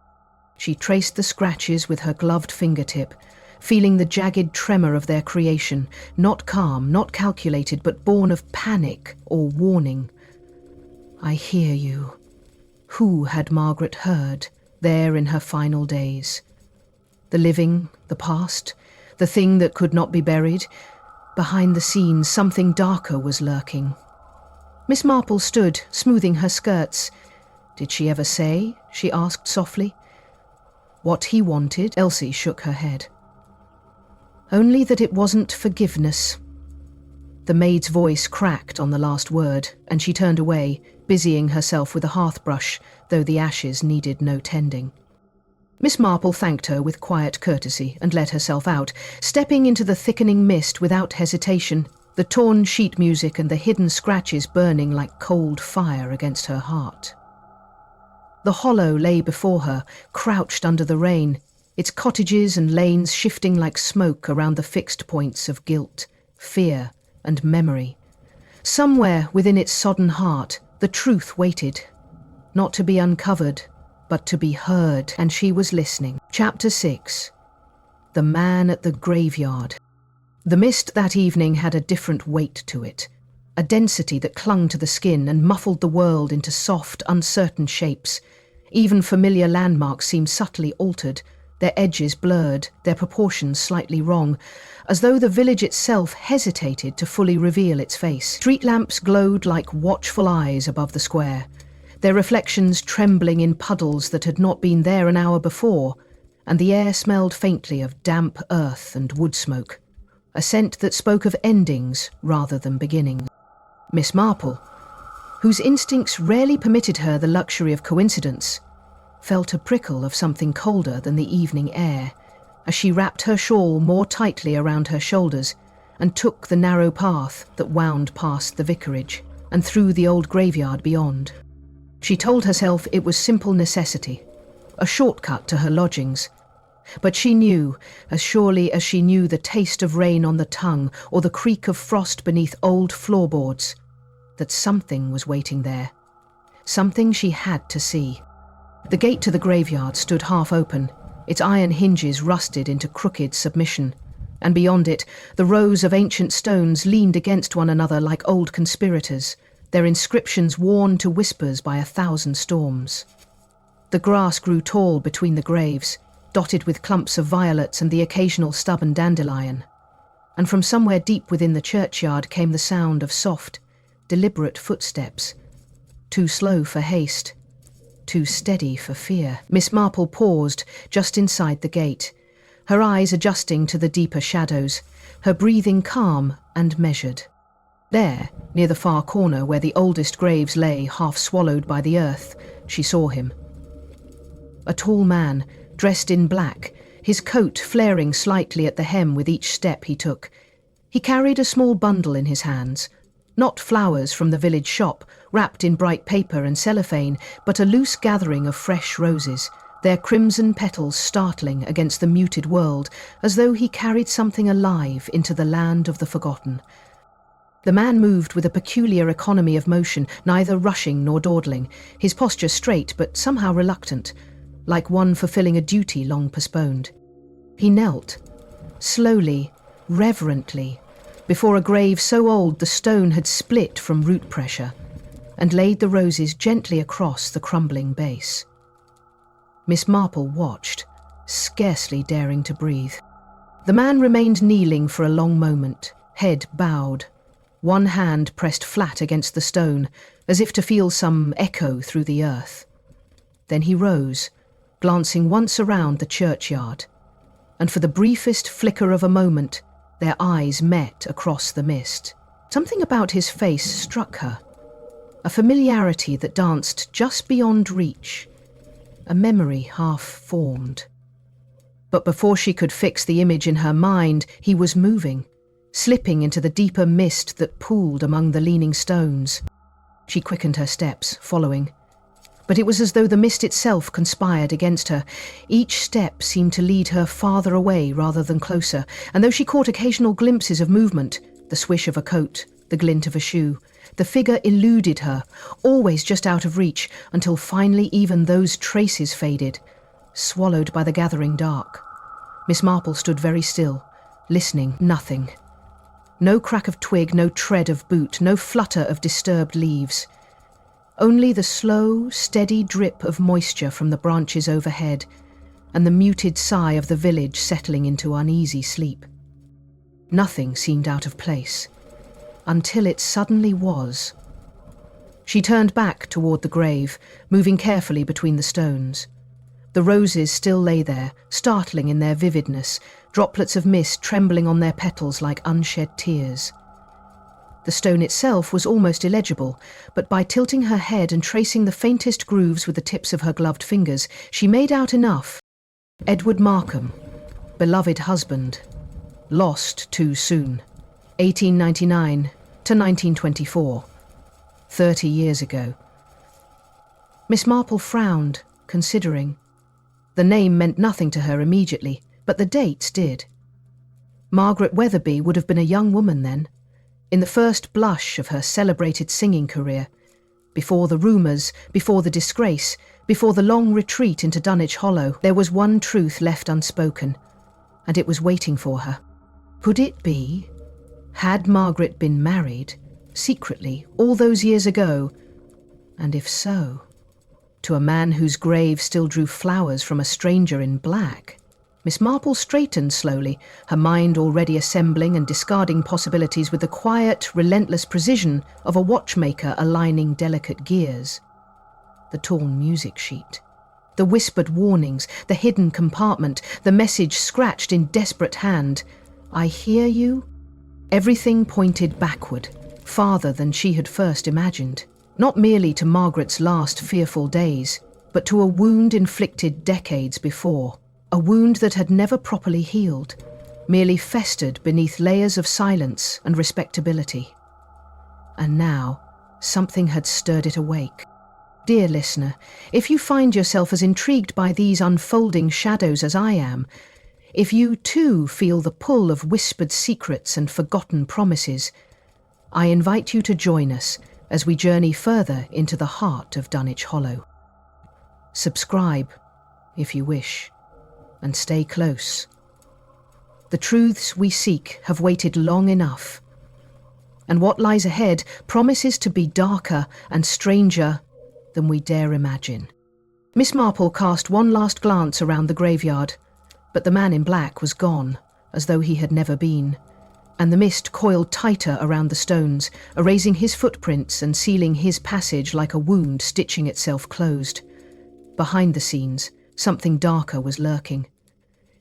She traced the scratches with her gloved fingertip, feeling the jagged tremor of their creation, not calm, not calculated, but born of panic or warning. "I hear you." Who had Margaret heard there in her final days? The living, the past, the thing that could not be buried? Behind the scenes, something darker was lurking. Miss Marple stood, smoothing her skirts. "Did she ever say?" she asked softly. "What he wanted?" Elsie shook her head. "Only that it wasn't forgiveness." The maid's voice cracked on the last word, and she turned away, busying herself with a hearth brush, though the ashes needed no tending. Miss Marple thanked her with quiet courtesy and let herself out, stepping into the thickening mist without hesitation, the torn sheet music and the hidden scratches burning like cold fire against her heart. The hollow lay before her, crouched under the rain, its cottages and lanes shifting like smoke around the fixed points of guilt, fear, and memory. Somewhere within its sodden heart, the truth waited, not to be uncovered, but to be heard, and she was listening. Chapter 6. The Man at the Graveyard. The mist that evening had a different weight to it, a density that clung to the skin and muffled the world into soft, uncertain shapes. Even familiar landmarks seemed subtly altered, their edges blurred, their proportions slightly wrong, as though the village itself hesitated to fully reveal its face. Street lamps glowed like watchful eyes above the square, their reflections trembling in puddles that had not been there an hour before, and the air smelled faintly of damp earth and wood smoke, a scent that spoke of endings rather than beginnings. Miss Marple. whose instincts rarely permitted her the luxury of coincidence, felt a prickle of something colder than the evening air as she wrapped her shawl more tightly around her shoulders and took the narrow path that wound past the vicarage and through the old graveyard beyond. She told herself it was simple necessity, a shortcut to her lodgings, but she knew, as surely as she knew the taste of rain on the tongue or the creak of frost beneath old floorboards, that something was waiting there, something she had to see. The gate to the graveyard stood half open, its iron hinges rusted into crooked submission, and beyond it, the rows of ancient stones leaned against one another like old conspirators, their inscriptions worn to whispers by 1,000 storms. The grass grew tall between the graves, dotted with clumps of violets and the occasional stubborn dandelion, and from somewhere deep within the churchyard came the sound of soft, deliberate footsteps, too slow for haste, too steady for fear. Miss Marple paused just inside the gate, her eyes adjusting to the deeper shadows, her breathing calm and measured. There, near the far corner where the oldest graves lay half swallowed by the earth, she saw him. A tall man, dressed in black, his coat flaring slightly at the hem with each step he took. He carried a small bundle in his hands, not flowers from the village shop, wrapped in bright paper and cellophane, but a loose gathering of fresh roses, their crimson petals startling against the muted world, as though he carried something alive into the land of the forgotten. The man moved with a peculiar economy of motion, neither rushing nor dawdling, his posture straight but somehow reluctant, like one fulfilling a duty long postponed. He knelt, slowly, reverently, before a grave so old the stone had split from root pressure, and laid the roses gently across the crumbling base. Miss Marple watched, scarcely daring to breathe. The man remained kneeling for a long moment, head bowed, one hand pressed flat against the stone, as if to feel some echo through the earth. Then he rose, glancing once around the churchyard, and for the briefest flicker of a moment, their eyes met across the mist. Something about his face struck her, a familiarity that danced just beyond reach, a memory half formed. But before she could fix the image in her mind, he was moving, slipping into the deeper mist that pooled among the leaning stones. She quickened her steps, following. But it was as though the mist itself conspired against her. Each step seemed to lead her farther away rather than closer, and though she caught occasional glimpses of movement, the swish of a coat, the glint of a shoe, the figure eluded her, always just out of reach, until finally even those traces faded, swallowed by the gathering dark. Miss Marple stood very still, listening. Nothing. No crack of twig, no tread of boot, no flutter of disturbed leaves. Only the slow, steady drip of moisture from the branches overhead, and the muted sigh of the village settling into uneasy sleep. Nothing seemed out of place, until it suddenly was. She turned back toward the grave, moving carefully between the stones. The roses still lay there, startling in their vividness, droplets of mist trembling on their petals like unshed tears. The stone itself was almost illegible, but by tilting her head and tracing the faintest grooves with the tips of her gloved fingers, she made out enough. Edward Markham, beloved husband, lost too soon, 1899 to 1924, 30 years ago. Miss Marple frowned, considering. The name meant nothing to her immediately, but the dates did. Margaret Weatherby would have been a young woman then, in the first blush of her celebrated singing career, before the rumours, before the disgrace, before the long retreat into Dunwich Hollow. There was one truth left unspoken, and it was waiting for her. Could it be? Had Margaret been married, secretly, all those years ago? And if so, to a man whose grave still drew flowers from a stranger in black? Miss Marple straightened slowly, her mind already assembling and discarding possibilities with the quiet, relentless precision of a watchmaker aligning delicate gears. The torn music sheet, the whispered warnings, the hidden compartment, the message scratched in desperate hand. I hear you? Everything pointed backward, farther than she had first imagined. not merely to Margaret's last fearful days, but to a wound inflicted decades before, a wound that had never properly healed, merely festered beneath layers of silence and respectability. And now, something had stirred it awake. Dear listener, if you find yourself as intrigued by these unfolding shadows as I am, if you too feel the pull of whispered secrets and forgotten promises, I invite you to join us as we journey further into the heart of Dunwich Hollow. Subscribe, if you wish, and stay close. The truths we seek have waited long enough, and what lies ahead promises to be darker and stranger than we dare imagine. Miss Marple cast one last glance around the graveyard, but the man in black was gone, as though he had never been, and the mist coiled tighter around the stones, erasing his footprints and sealing his passage like a wound stitching itself closed. Behind the scenes, something darker was lurking.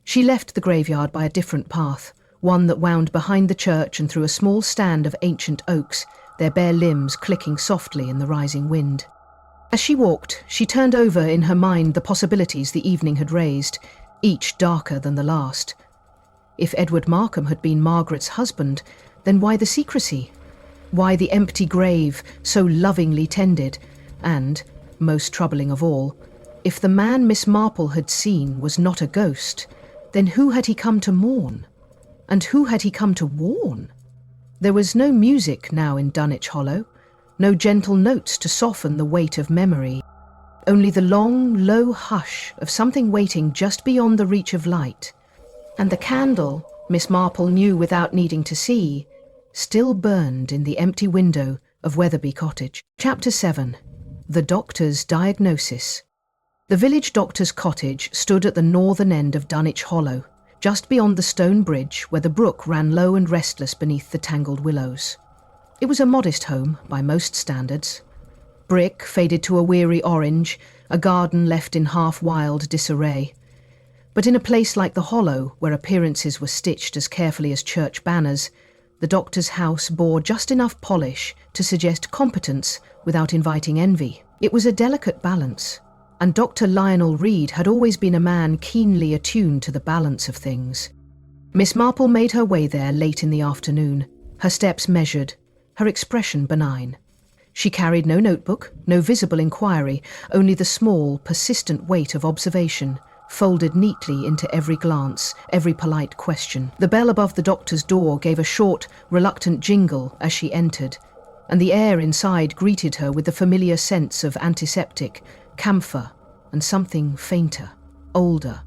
She left the graveyard by a different path, one that wound behind the church and through a small stand of ancient oaks, their bare limbs clicking softly in the rising wind. As she walked, she turned over in her mind the possibilities the evening had raised, each darker than the last. If Edward Markham had been Margaret's husband, then why the secrecy? Why the empty grave, so lovingly tended? And, most troubling of all, if the man Miss Marple had seen was not a ghost, then who had he come to mourn? And who had he come to warn? There was no music now in Dunwich Hollow, no gentle notes to soften the weight of memory, only the long, low hush of something waiting just beyond the reach of light. And the candle, Miss Marple knew without needing to see, still burned in the empty window of Wetherby Cottage. Chapter 7. The Doctor's Diagnosis. The village doctor's cottage stood at the northern end of Dunwich Hollow, just beyond the stone bridge where the brook ran low and restless beneath the tangled willows. It was a modest home by most standards. Brick faded to a weary orange, a garden left in half-wild disarray. But in a place like the Hollow, where appearances were stitched as carefully as church banners, the doctor's house bore just enough polish to suggest competence without inviting envy. It was a delicate balance, and Dr. Lionel Reed had always been a man keenly attuned to the balance of things. Miss Marple made her way there late in the afternoon, her steps measured, her expression benign. She carried no notebook, no visible inquiry, only the small, persistent weight of observation, folded neatly into every glance, every polite question. The bell above the doctor's door gave a short, reluctant jingle as she entered, and the air inside greeted her with the familiar sense of antiseptic, camphor, and something fainter, older.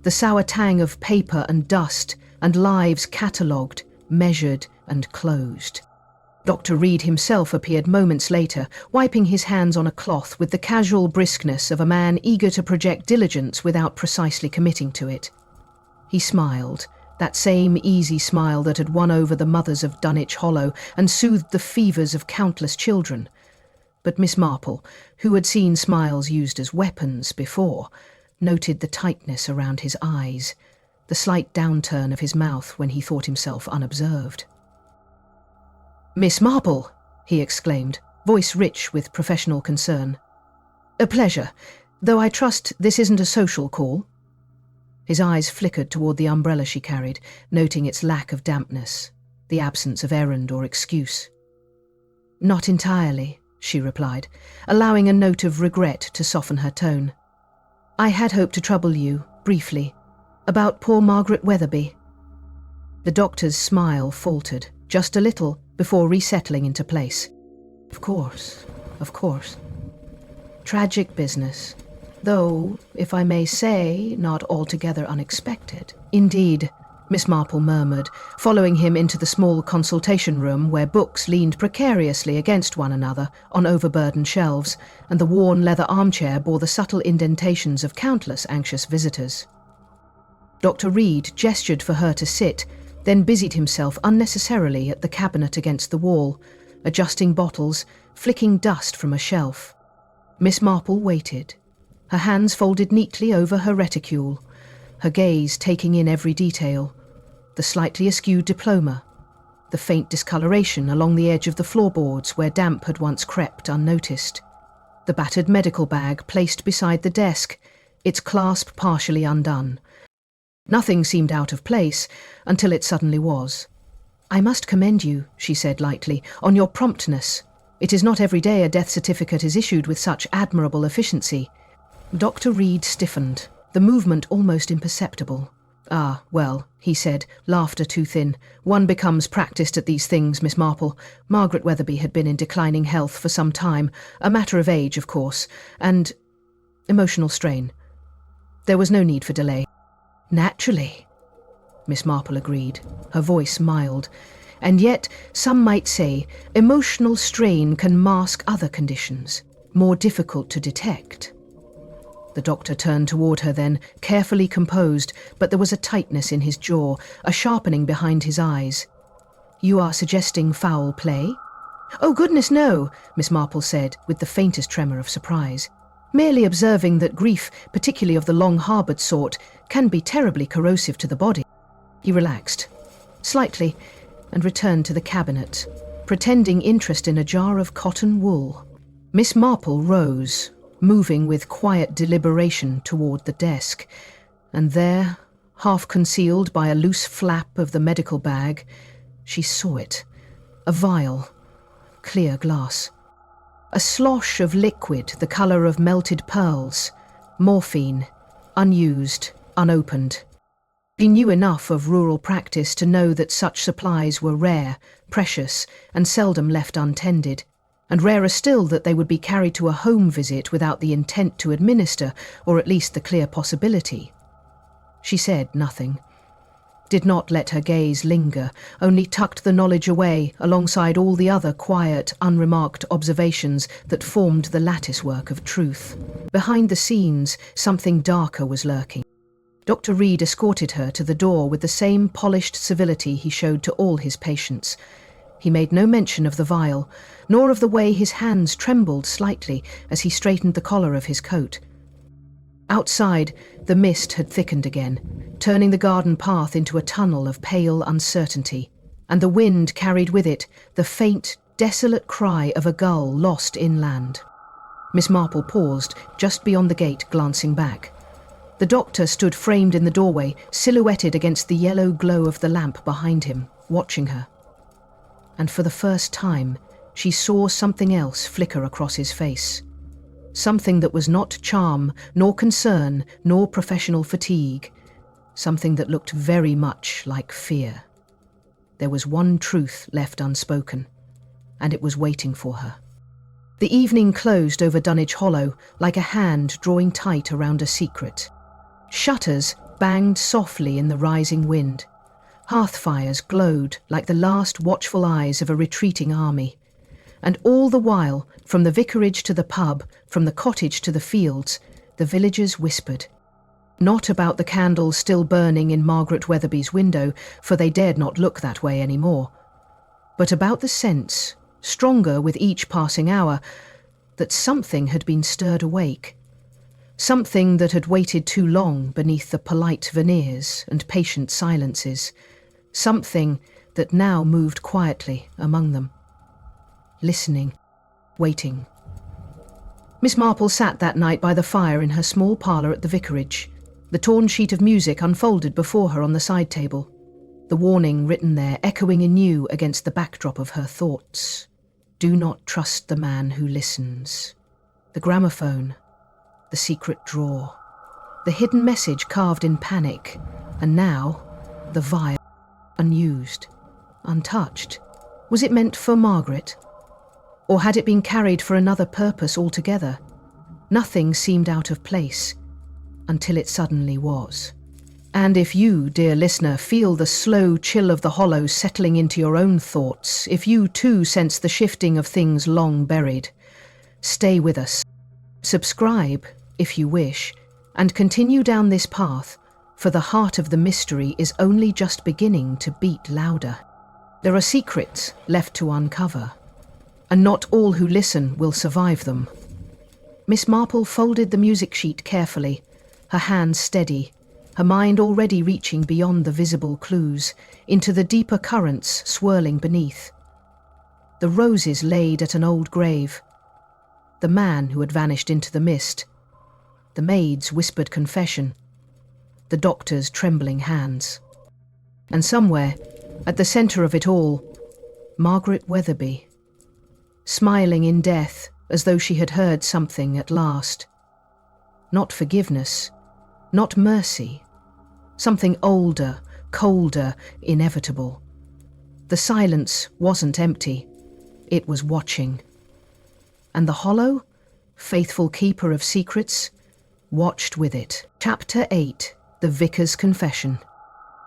The sour tang of paper and dust, and lives catalogued, measured, and closed. Dr. Reed himself appeared moments later, wiping his hands on a cloth with the casual briskness of a man eager to project diligence without precisely committing to it. He smiled, that same easy smile that had won over the mothers of Dunwich Hollow and soothed the fevers of countless children. But Miss Marple, who had seen smiles used as weapons before, noted the tightness around his eyes, the slight downturn of his mouth when he thought himself unobserved. "Miss Marple!" he exclaimed, voice rich with professional concern. "A pleasure, though I trust this isn't a social call." His eyes flickered toward the umbrella she carried, noting its lack of dampness, the absence of errand or excuse. "Not entirely," she replied, allowing a note of regret to soften her tone. "I had hoped to trouble you, briefly, about poor Margaret Wetherby." The doctor's smile faltered, just a little, before resettling into place. Of course. Tragic business, though, if I may say, not altogether unexpected." "Indeed," Miss Marple murmured, following him into the small consultation room where books leaned precariously against one another on overburdened shelves, and the worn leather armchair bore the subtle indentations of countless anxious visitors. Dr. Reed gestured for her to sit, then busied himself unnecessarily at the cabinet against the wall, adjusting bottles, flicking dust from a shelf. Miss Marple waited, her hands folded neatly over her reticule, her gaze taking in every detail, the slightly askew diploma, the faint discoloration along the edge of the floorboards where damp had once crept unnoticed, the battered medical bag placed beside the desk, its clasp partially undone. Nothing seemed out of place until it suddenly was. "I must commend you," she said lightly, "on your promptness. It is not every day a death certificate is issued with such admirable efficiency." Dr. Reed stiffened, the movement almost imperceptible. "Ah, well," he said, laughter too thin. "One becomes practised at these things, Miss Marple. Margaret Weatherby had been in declining health for some time, a matter of age, of course, and emotional strain. There was no need for delay." "Naturally," Miss Marple agreed, her voice mild. "And yet, some might say, emotional strain can mask other conditions, more difficult to detect." The doctor turned toward her then, carefully composed, but there was a tightness in his jaw, a sharpening behind his eyes. "You are suggesting foul play?" "Oh, goodness, no," Miss Marple said, with the faintest tremor of surprise. "Merely observing that grief, particularly of the long-harboured sort, can be terribly corrosive to the body." He relaxed, slightly, and returned to the cabinet, pretending interest in a jar of cotton wool. Miss Marple rose, moving with quiet deliberation toward the desk, and there, half concealed by a loose flap of the medical bag, she saw it, a vial, clear glass. A slosh of liquid the colour of melted pearls, morphine, unused, unopened. He knew enough of rural practice to know that such supplies were rare, precious, and seldom left untended, and rarer still that they would be carried to a home visit without the intent to administer, or at least the clear possibility. She said nothing, did not let her gaze linger, only tucked the knowledge away alongside all the other quiet, unremarked observations that formed the latticework of truth. Behind the scenes, something darker was lurking. Dr. Reed escorted her to the door with the same polished civility he showed to all his patients. He made no mention of the vial, nor of the way his hands trembled slightly as he straightened the collar of his coat. Outside, the mist had thickened again, turning the garden path into a tunnel of pale uncertainty, and the wind carried with it the faint, desolate cry of a gull lost inland. Miss Marple paused, just beyond the gate, glancing back. The doctor stood framed in the doorway, silhouetted against the yellow glow of the lamp behind him, watching her. And for the first time, she saw something else flicker across his face. Something that was not charm, nor concern, nor professional fatigue. Something that looked very much like fear. There was one truth left unspoken, and it was waiting for her. The evening closed over Dunwich Hollow like a hand drawing tight around a secret. Shutters banged softly in the rising wind. Hearth fires glowed like the last watchful eyes of a retreating army. And all the while, from the vicarage to the pub, from the cottage to the fields, the villagers whispered. Not about the candles still burning in Margaret Weatherby's window, for they dared not look that way any more, but about the sense, stronger with each passing hour, that something had been stirred awake. Something that had waited too long beneath the polite veneers and patient silences. Something that now moved quietly among them. Listening, waiting. Miss Marple sat that night by the fire in her small parlour at the vicarage. The torn sheet of music unfolded before her on the side table, the warning written there echoing anew against the backdrop of her thoughts. Do not trust the man who listens. The gramophone, the secret drawer, the hidden message carved in panic, and now the vial, unused, untouched. Was it meant for Margaret? Or had it been carried for another purpose altogether? Nothing seemed out of place, until it suddenly was. And if you, dear listener, feel the slow chill of the hollow settling into your own thoughts, if you too sense the shifting of things long buried, stay with us. Subscribe, if you wish, and continue down this path, for the heart of the mystery is only just beginning to beat louder. There are secrets left to uncover, and not all who listen will survive them. Miss Marple folded the music sheet carefully, her hands steady, her mind already reaching beyond the visible clues, into the deeper currents swirling beneath. The roses laid at an old grave, the man who had vanished into the mist, the maid's whispered confession, the doctor's trembling hands. And somewhere, at the centre of it all, Margaret Weatherby, smiling in death as though she had heard something at last. Not forgiveness, not mercy, something older, colder, inevitable. The silence wasn't empty, it was watching. And the hollow, faithful keeper of secrets, watched with it. Chapter 8. The Vicar's Confession.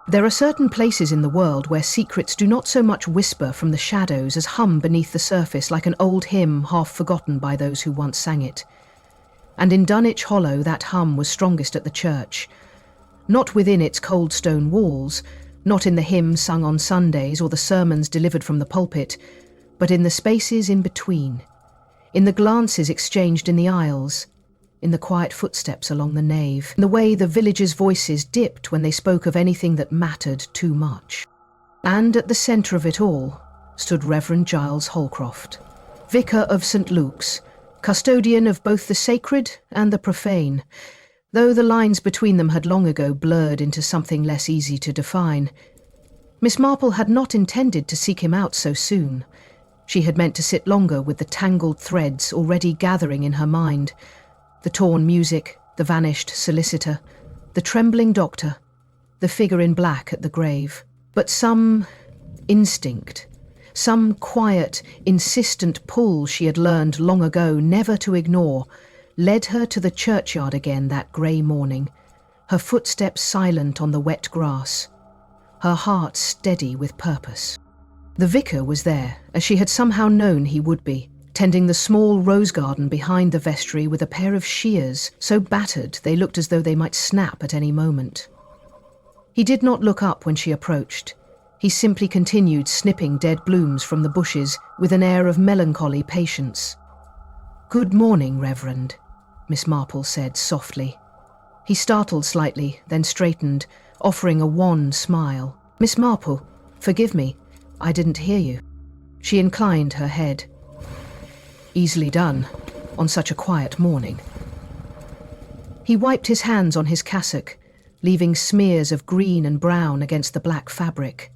There are certain places in the world where secrets do not so much whisper from the shadows as hum beneath the surface like an old hymn half forgotten by those who once sang it. And in Dunwich Hollow that hum was strongest at the church. Not within its cold stone walls, not in the hymns sung on Sundays or the sermons delivered from the pulpit, but in the spaces in between, in the glances exchanged in the aisles, in the quiet footsteps along the nave, in the way the villagers' voices dipped when they spoke of anything that mattered too much. And at the centre of it all stood Reverend Giles Holcroft, Vicar of St. Luke's, custodian of both the sacred and the profane, though the lines between them had long ago blurred into something less easy to define. Miss Marple had not intended to seek him out so soon. She had meant to sit longer with the tangled threads already gathering in her mind, the torn music, the vanished solicitor, the trembling doctor, the figure in black at the grave. But some instinct, some quiet, insistent pull she had learned long ago never to ignore, led her to the churchyard again that grey morning, her footsteps silent on the wet grass, her heart steady with purpose. The vicar was there, as she had somehow known he would be, tending the small rose garden behind the vestry with a pair of shears so battered they looked as though they might snap at any moment. He did not look up when she approached. He simply continued snipping dead blooms from the bushes with an air of melancholy patience. "Good morning, Reverend," Miss Marple said softly. He startled slightly, then straightened, offering a wan smile. "Miss Marple, forgive me, I didn't hear you." She inclined her head. "Easily done, on such a quiet morning." He wiped his hands on his cassock, leaving smears of green and brown against the black fabric.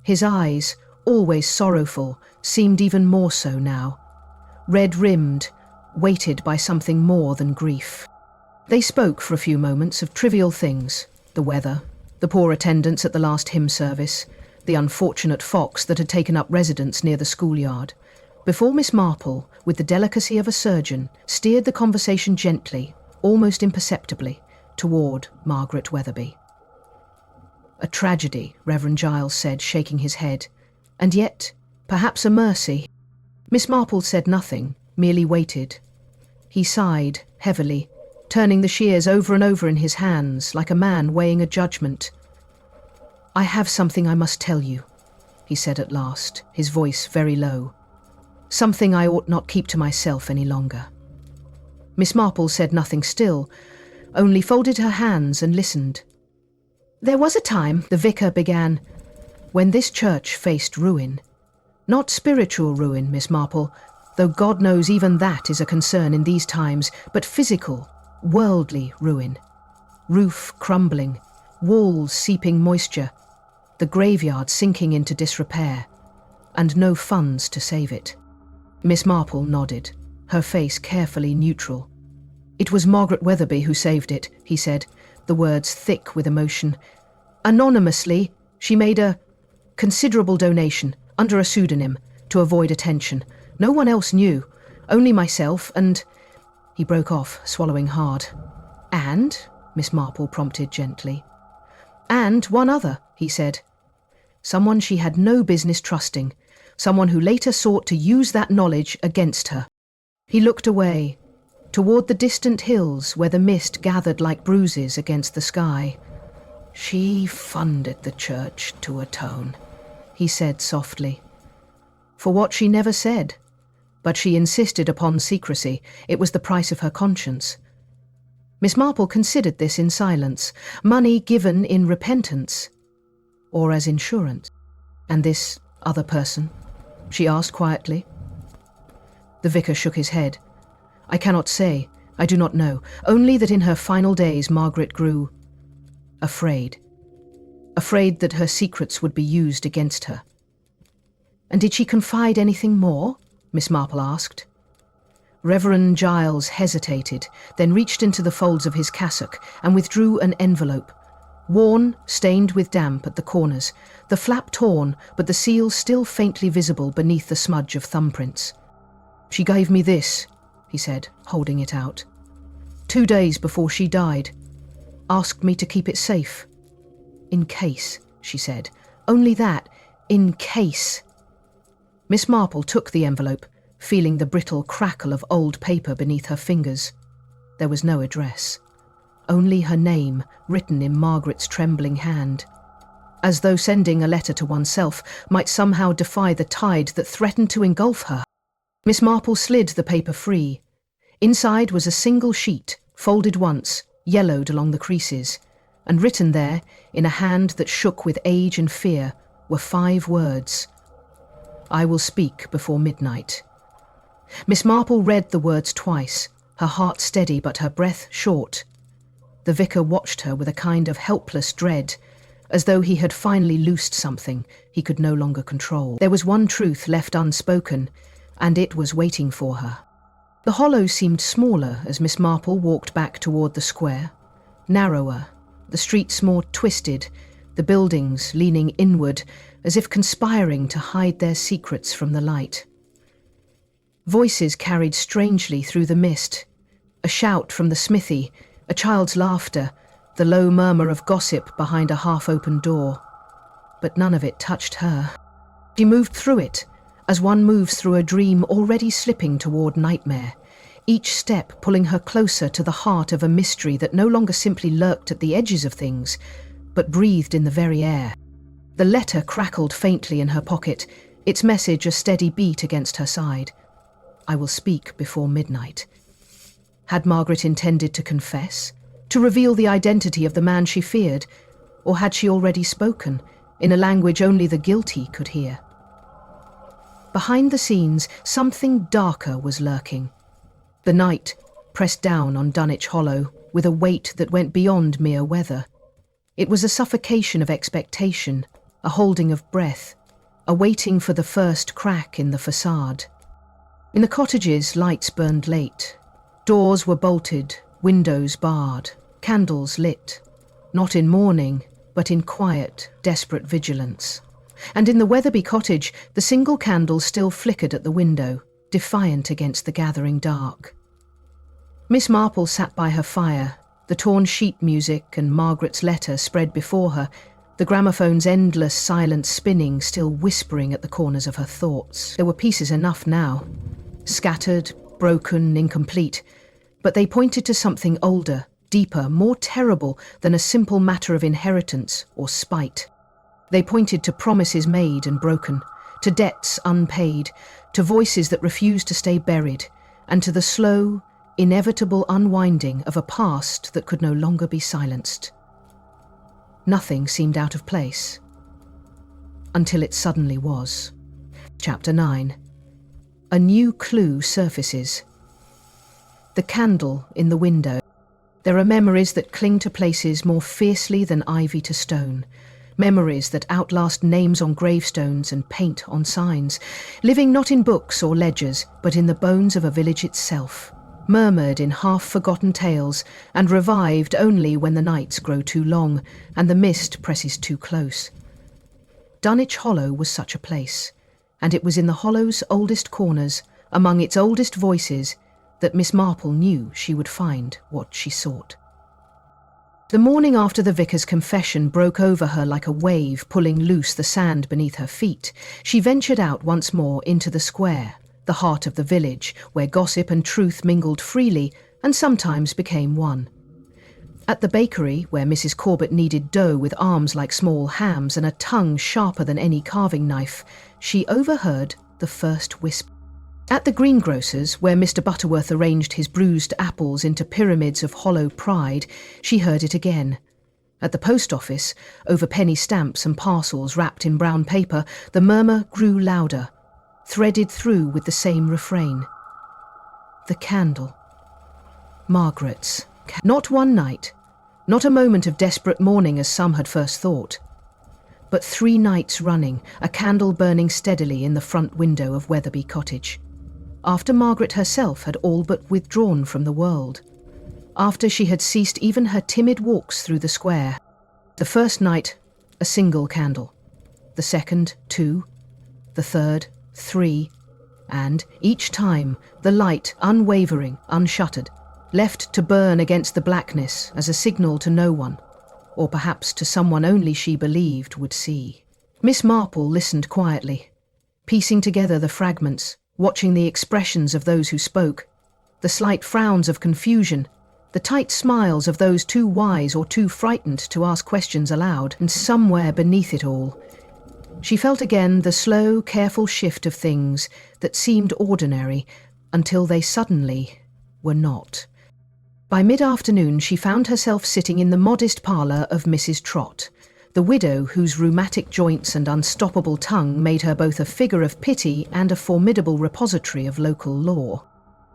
His eyes, always sorrowful, seemed even more so now, red-rimmed, weighted by something more than grief. They spoke for a few moments of trivial things, the weather, the poor attendance at the last hymn service, the unfortunate fox that had taken up residence near the schoolyard, before Miss Marple, with the delicacy of a surgeon, steered the conversation gently, almost imperceptibly, toward Margaret Weatherby. "A tragedy," Reverend Giles said, shaking his head, "and yet, perhaps a mercy." Miss Marple said nothing, merely waited. He sighed, heavily, turning the shears over and over in his hands, like a man weighing a judgment. "I have something I must tell you," he said at last, his voice very low. "Something I ought not keep to myself any longer." Miss Marple said nothing still, only folded her hands and listened. "There was a time," the vicar began, "when this church faced ruin. Not spiritual ruin, Miss Marple, though God knows even that is a concern in these times, but physical, worldly ruin. Roof crumbling, walls seeping moisture, the graveyard sinking into disrepair, and no funds to save it." Miss Marple nodded, her face carefully neutral. "It was Margaret Weatherby who saved it," he said, the words thick with emotion. "Anonymously, she made a considerable donation, under a pseudonym, to avoid attention. No one else knew, only myself and—" He broke off, swallowing hard. "And?" Miss Marple prompted gently. "And one other," he said. "Someone she had no business trusting, someone who later sought to use that knowledge against her." He looked away, toward the distant hills where the mist gathered like bruises against the sky. "She funded the church to atone," he said softly. "For what she never said. But she insisted upon secrecy. It was the price of her conscience. Miss Marple considered this in silence. Money given in repentance, or as insurance. And this other person? She asked quietly. The vicar shook his head. I cannot say. I do not know. Only that in her final days Margaret grew afraid. Afraid that her secrets would be used against her. And did she confide anything more? Miss Marple asked. Reverend Giles hesitated, then reached into the folds of his cassock and withdrew an envelope. Worn, stained with damp at the corners, the flap torn, but the seal still faintly visible beneath the smudge of thumbprints. She gave me this, he said, holding it out. 2 days before she died. Asked me to keep it safe. In case, she said. Only that, in case. Miss Marple took the envelope, feeling the brittle crackle of old paper beneath her fingers. There was no address. Only her name, written in Margaret's trembling hand. As though sending a letter to oneself might somehow defy the tide that threatened to engulf her. Miss Marple slid the paper free. Inside was a single sheet, folded once, yellowed along the creases, and written there, in a hand that shook with age and fear, were 5 words. I will speak before midnight. Miss Marple read the words twice, her heart steady but her breath short. The vicar watched her with a kind of helpless dread, as though he had finally loosed something he could no longer control. There was one truth left unspoken, and it was waiting for her. The hollow seemed smaller as Miss Marple walked back toward the square, narrower, the streets more twisted, the buildings leaning inward as if conspiring to hide their secrets from the light. Voices carried strangely through the mist, a shout from the smithy, a child's laughter, the low murmur of gossip behind a half-open door. But none of it touched her. She moved through it, as one moves through a dream already slipping toward nightmare, each step pulling her closer to the heart of a mystery that no longer simply lurked at the edges of things, but breathed in the very air. The letter crackled faintly in her pocket, its message a steady beat against her side. I will speak before midnight. Had Margaret intended to confess, to reveal the identity of the man she feared, or had she already spoken, in a language only the guilty could hear? Behind the scenes, something darker was lurking. The night pressed down on Dunwich Hollow with a weight that went beyond mere weather. It was a suffocation of expectation, a holding of breath, a waiting for the first crack in the facade. In the cottages, lights burned late. Doors were bolted, windows barred, candles lit, not in mourning, but in quiet, desperate vigilance. And in the Weatherby cottage, the single candle still flickered at the window, defiant against the gathering dark. Miss Marple sat by her fire, the torn sheet music and Margaret's letter spread before her, the gramophone's endless silent spinning still whispering at the corners of her thoughts. There were pieces enough now, scattered, broken, incomplete, but they pointed to something older, deeper, more terrible than a simple matter of inheritance or spite. They pointed to promises made and broken, to debts unpaid, to voices that refused to stay buried, and to the slow, inevitable unwinding of a past that could no longer be silenced. Nothing seemed out of place, until it suddenly was. Chapter 9. A new clue surfaces. The candle in the window. There are memories that cling to places more fiercely than ivy to stone, memories that outlast names on gravestones and paint on signs, living not in books or ledgers, but in the bones of a village itself, murmured in half-forgotten tales and revived only when the nights grow too long and the mist presses too close. Dunwich Hollow was such a place, and it was in the hollow's oldest corners, among its oldest voices, that Miss Marple knew she would find what she sought. The morning after the vicar's confession broke over her like a wave pulling loose the sand beneath her feet, she ventured out once more into the square, the heart of the village, where gossip and truth mingled freely and sometimes became one. At the bakery, where Mrs. Corbett kneaded dough with arms like small hams and a tongue sharper than any carving knife, she overheard the first whisper. At the greengrocer's, where Mr. Butterworth arranged his bruised apples into pyramids of hollow pride, she heard it again. At the post office, over penny stamps and parcels wrapped in brown paper, the murmur grew louder, threaded through with the same refrain. The candle. Margaret's. Not one night, not a moment of desperate mourning as some had first thought, but 3 nights running, a candle burning steadily in the front window of Wetherby Cottage. After Margaret herself had all but withdrawn from the world. After she had ceased even her timid walks through the square. The first night, a single candle. The second, 2. The third, 3. And, each time, the light, unwavering, unshuttered, left to burn against the blackness as a signal to no one, or perhaps to someone only she believed would see. Miss Marple listened quietly, piecing together the fragments, watching the expressions of those who spoke, the slight frowns of confusion, the tight smiles of those too wise or too frightened to ask questions aloud, and somewhere beneath it all, she felt again the slow, careful shift of things that seemed ordinary until they suddenly were not. By mid-afternoon she found herself sitting in the modest parlour of Mrs. Trott, the widow whose rheumatic joints and unstoppable tongue made her both a figure of pity and a formidable repository of local law.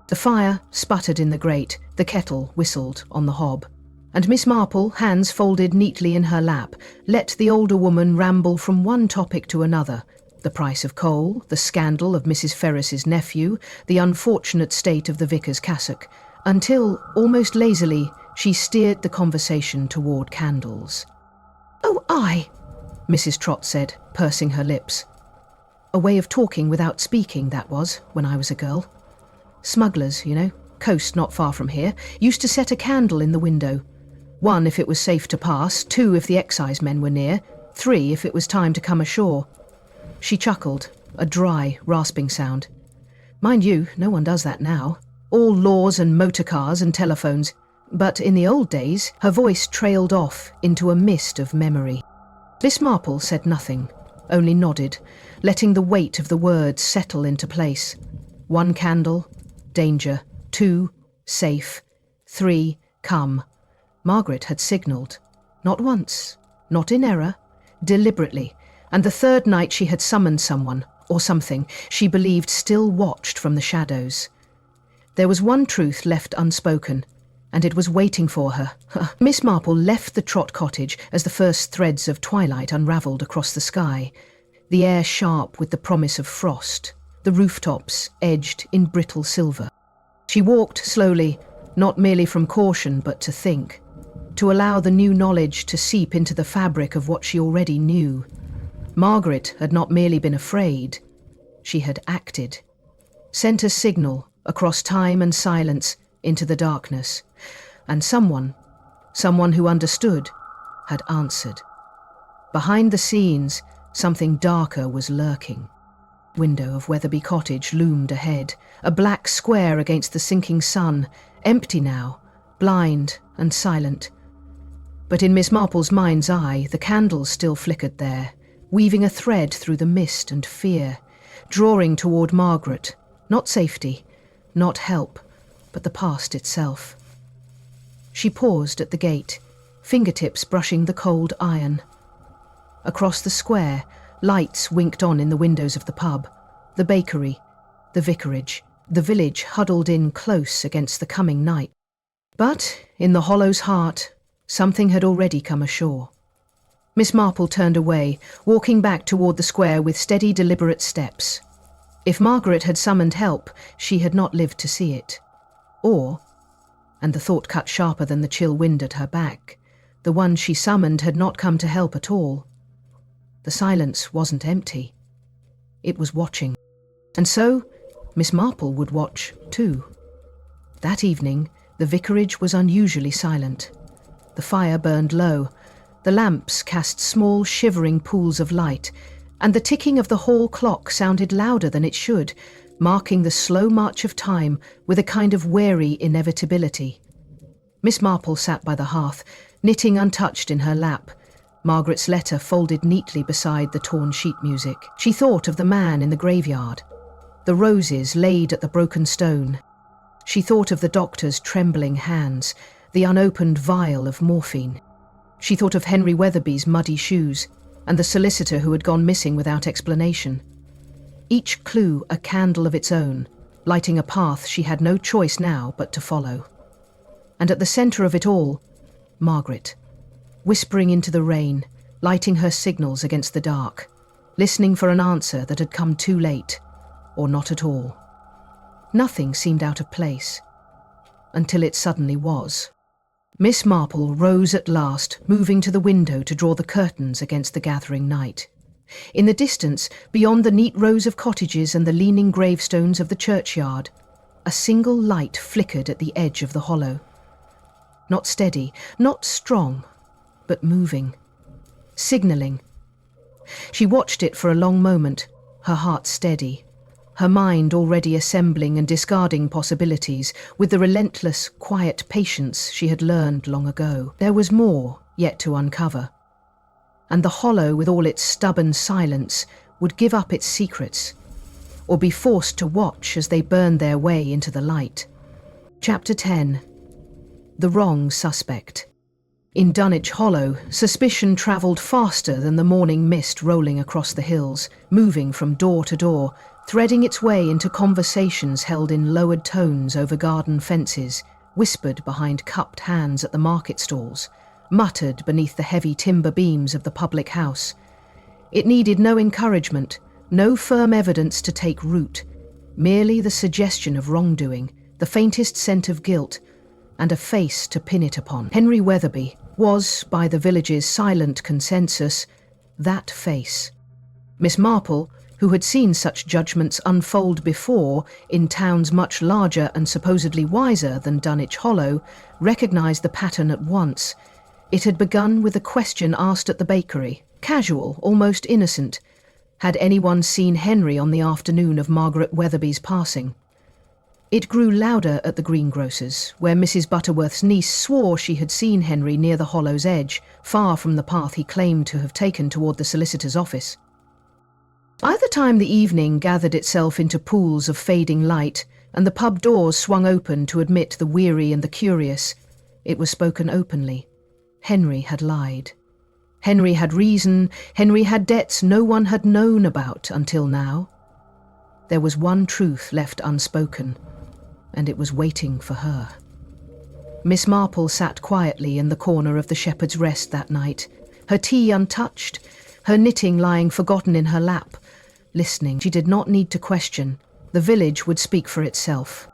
The fire sputtered in the grate, the kettle whistled on the hob, and Miss Marple, hands folded neatly in her lap, let the older woman ramble from one topic to another: the price of coal, the scandal of Mrs. Ferris's nephew, the unfortunate state of the vicar's cassock, until, almost lazily, she steered the conversation toward candles. "Oh, aye," Mrs. Trott said, pursing her lips. A way of talking without speaking, that was, when I was a girl. Smugglers, you know, coast not far from here, used to set a candle in the window. 1 if it was safe to pass, 2 if the excise men were near, 3 if it was time to come ashore. She chuckled, a dry, rasping sound. Mind you, no one does that now. All laws and motor cars and telephones. But in the old days, her voice trailed off into a mist of memory. Miss Marple said nothing, only nodded, letting the weight of the words settle into place. 1 candle, danger. 2, safe. 3, come. Margaret had signalled. Not once, not in error, deliberately, and the 3rd night she had summoned someone, or something, she believed still watched from the shadows. There was one truth left unspoken, and it was waiting for her. Miss Marple left the Trott cottage as the first threads of twilight unravelled across the sky, the air sharp with the promise of frost, the rooftops edged in brittle silver. She walked slowly, not merely from caution but to think, to allow the new knowledge to seep into the fabric of what she already knew. Margaret had not merely been afraid, she had acted, sent a signal across time and silence into the darkness, and someone who understood, had answered. Behind the scenes, something darker was lurking. Window of Wetherby Cottage loomed ahead, a black square against the sinking sun, empty now, blind and silent. But in Miss Marple's mind's eye, the candles still flickered there, weaving a thread through the mist and fear, drawing toward Margaret, not safety, not help, but the past itself. She paused at the gate, fingertips brushing the cold iron. Across the square, lights winked on in the windows of the pub, the bakery, the vicarage, the village huddled in close against the coming night. But, in the hollow's heart, something had already come ashore. Miss Marple turned away, walking back toward the square with steady, deliberate steps. If Margaret had summoned help, she had not lived to see it. Or, and the thought cut sharper than the chill wind at her back, the one she summoned had not come to help at all. The silence wasn't empty. It was watching. And so, Miss Marple would watch, too. That evening, the vicarage was unusually silent. The fire burned low, the lamps cast small shivering pools of light, and the ticking of the hall clock sounded louder than it should, marking the slow march of time with a kind of wary inevitability. Miss Marple sat by the hearth, knitting untouched in her lap, Margaret's letter folded neatly beside the torn sheet music. She thought of the man in the graveyard. the roses laid at the broken stone. She thought of the doctor's trembling hands, the unopened vial of morphine. She thought of Henry Weatherby's muddy shoes, and the solicitor who had gone missing without explanation. Each clue a candle of its own, lighting a path she had no choice now but to follow. And at the centre of it all, Margaret, whispering into the rain, lighting her signals against the dark, listening for an answer that had come too late, or not at all. Nothing seemed out of place, until it suddenly was. Miss Marple rose at last, moving to the window to draw the curtains against the gathering night. In the distance, beyond the neat rows of cottages and the leaning gravestones of the churchyard, a single light flickered at the edge of the hollow. Not steady, not strong, but moving, signalling. She watched it for a long moment, her heart steady, her mind already assembling and discarding possibilities with the relentless, quiet patience she had learned long ago. There was more yet to uncover, and the hollow, with all its stubborn silence, would give up its secrets, or be forced to watch as they burned their way into the light. Chapter 10. The Wrong Suspect. In Dunwich Hollow, suspicion travelled faster than the morning mist rolling across the hills, moving from door to door, threading its way into conversations held in lowered tones over garden fences, whispered behind cupped hands at the market stalls, muttered beneath the heavy timber beams of the public house. It needed no encouragement, no firm evidence to take root, merely the suggestion of wrongdoing, the faintest scent of guilt, and a face to pin it upon. Henry Weatherby was, by the village's silent consensus, that face. Miss Marple, who had seen such judgments unfold before in towns much larger and supposedly wiser than Dunwich Hollow, recognised the pattern at once. It had begun with a question asked at the bakery, casual, almost innocent. Had anyone seen Henry on the afternoon of Margaret Weatherby's passing? It grew louder at the greengrocer's, where Mrs. Butterworth's niece swore she had seen Henry near the hollow's edge, far from the path he claimed to have taken toward the solicitor's office. By the time the evening gathered itself into pools of fading light, and the pub doors swung open to admit the weary and the curious, it was spoken openly. Henry had lied. Henry had reason, Henry had debts no one had known about until now. There was one truth left unspoken, and it was waiting for her. Miss Marple sat quietly in the corner of the Shepherd's Rest that night, her tea untouched, her knitting lying forgotten in her lap, listening. She did not need to question. The village would speak for itself.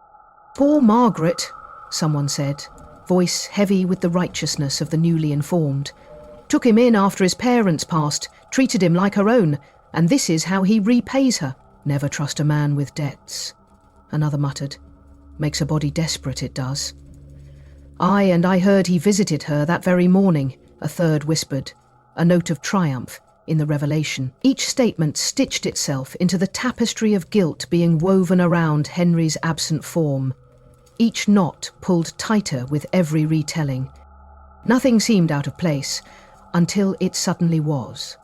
"Poor Margaret," someone said, voice heavy with the righteousness of the newly informed. "Took him in after his parents passed, treated him like her own, and this is how he repays her." "Never trust a man with debts," another muttered. "Makes a body desperate, it does." "Aye, and I heard he visited her that very morning," a third whispered, a note of triumph in the revelation. Each statement stitched itself into the tapestry of guilt being woven around Henry's absent form. Each knot pulled tighter with every retelling. Nothing seemed out of place, until it suddenly was.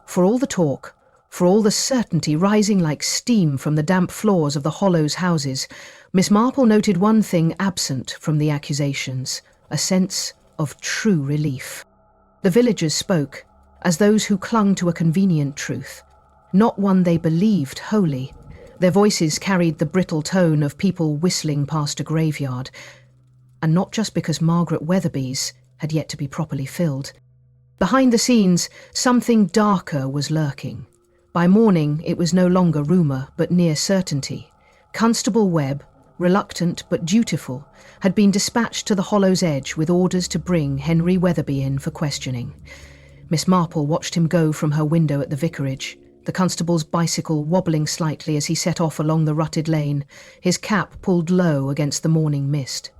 For all the talk, for all the certainty rising like steam from the damp floors of the Hollow's houses, Miss Marple noted one thing absent from the accusations, a sense of true relief. The villagers spoke, as those who clung to a convenient truth, not one they believed wholly. Their voices carried the brittle tone of people whistling past a graveyard, and not just because Margaret Weatherby's had yet to be properly filled. Behind the scenes, something darker was lurking. By morning, it was no longer rumour, but near certainty. Constable Webb, reluctant but dutiful, had been dispatched to the Hollow's edge with orders to bring Henry Weatherby in for questioning. Miss Marple watched him go from her window at the vicarage, the constable's bicycle wobbling slightly as he set off along the rutted lane, his cap pulled low against the morning mist.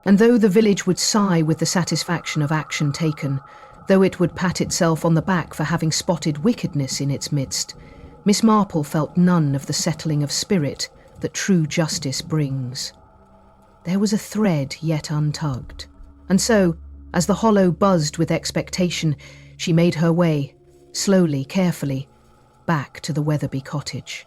And though the village would sigh with the satisfaction of action taken, though it would pat itself on the back for having spotted wickedness in its midst, Miss Marple felt none of the settling of spirit that true justice brings. There was a thread yet untugged, and so, as the Hollow buzzed with expectation, she made her way, slowly, carefully, back to the Weatherby cottage.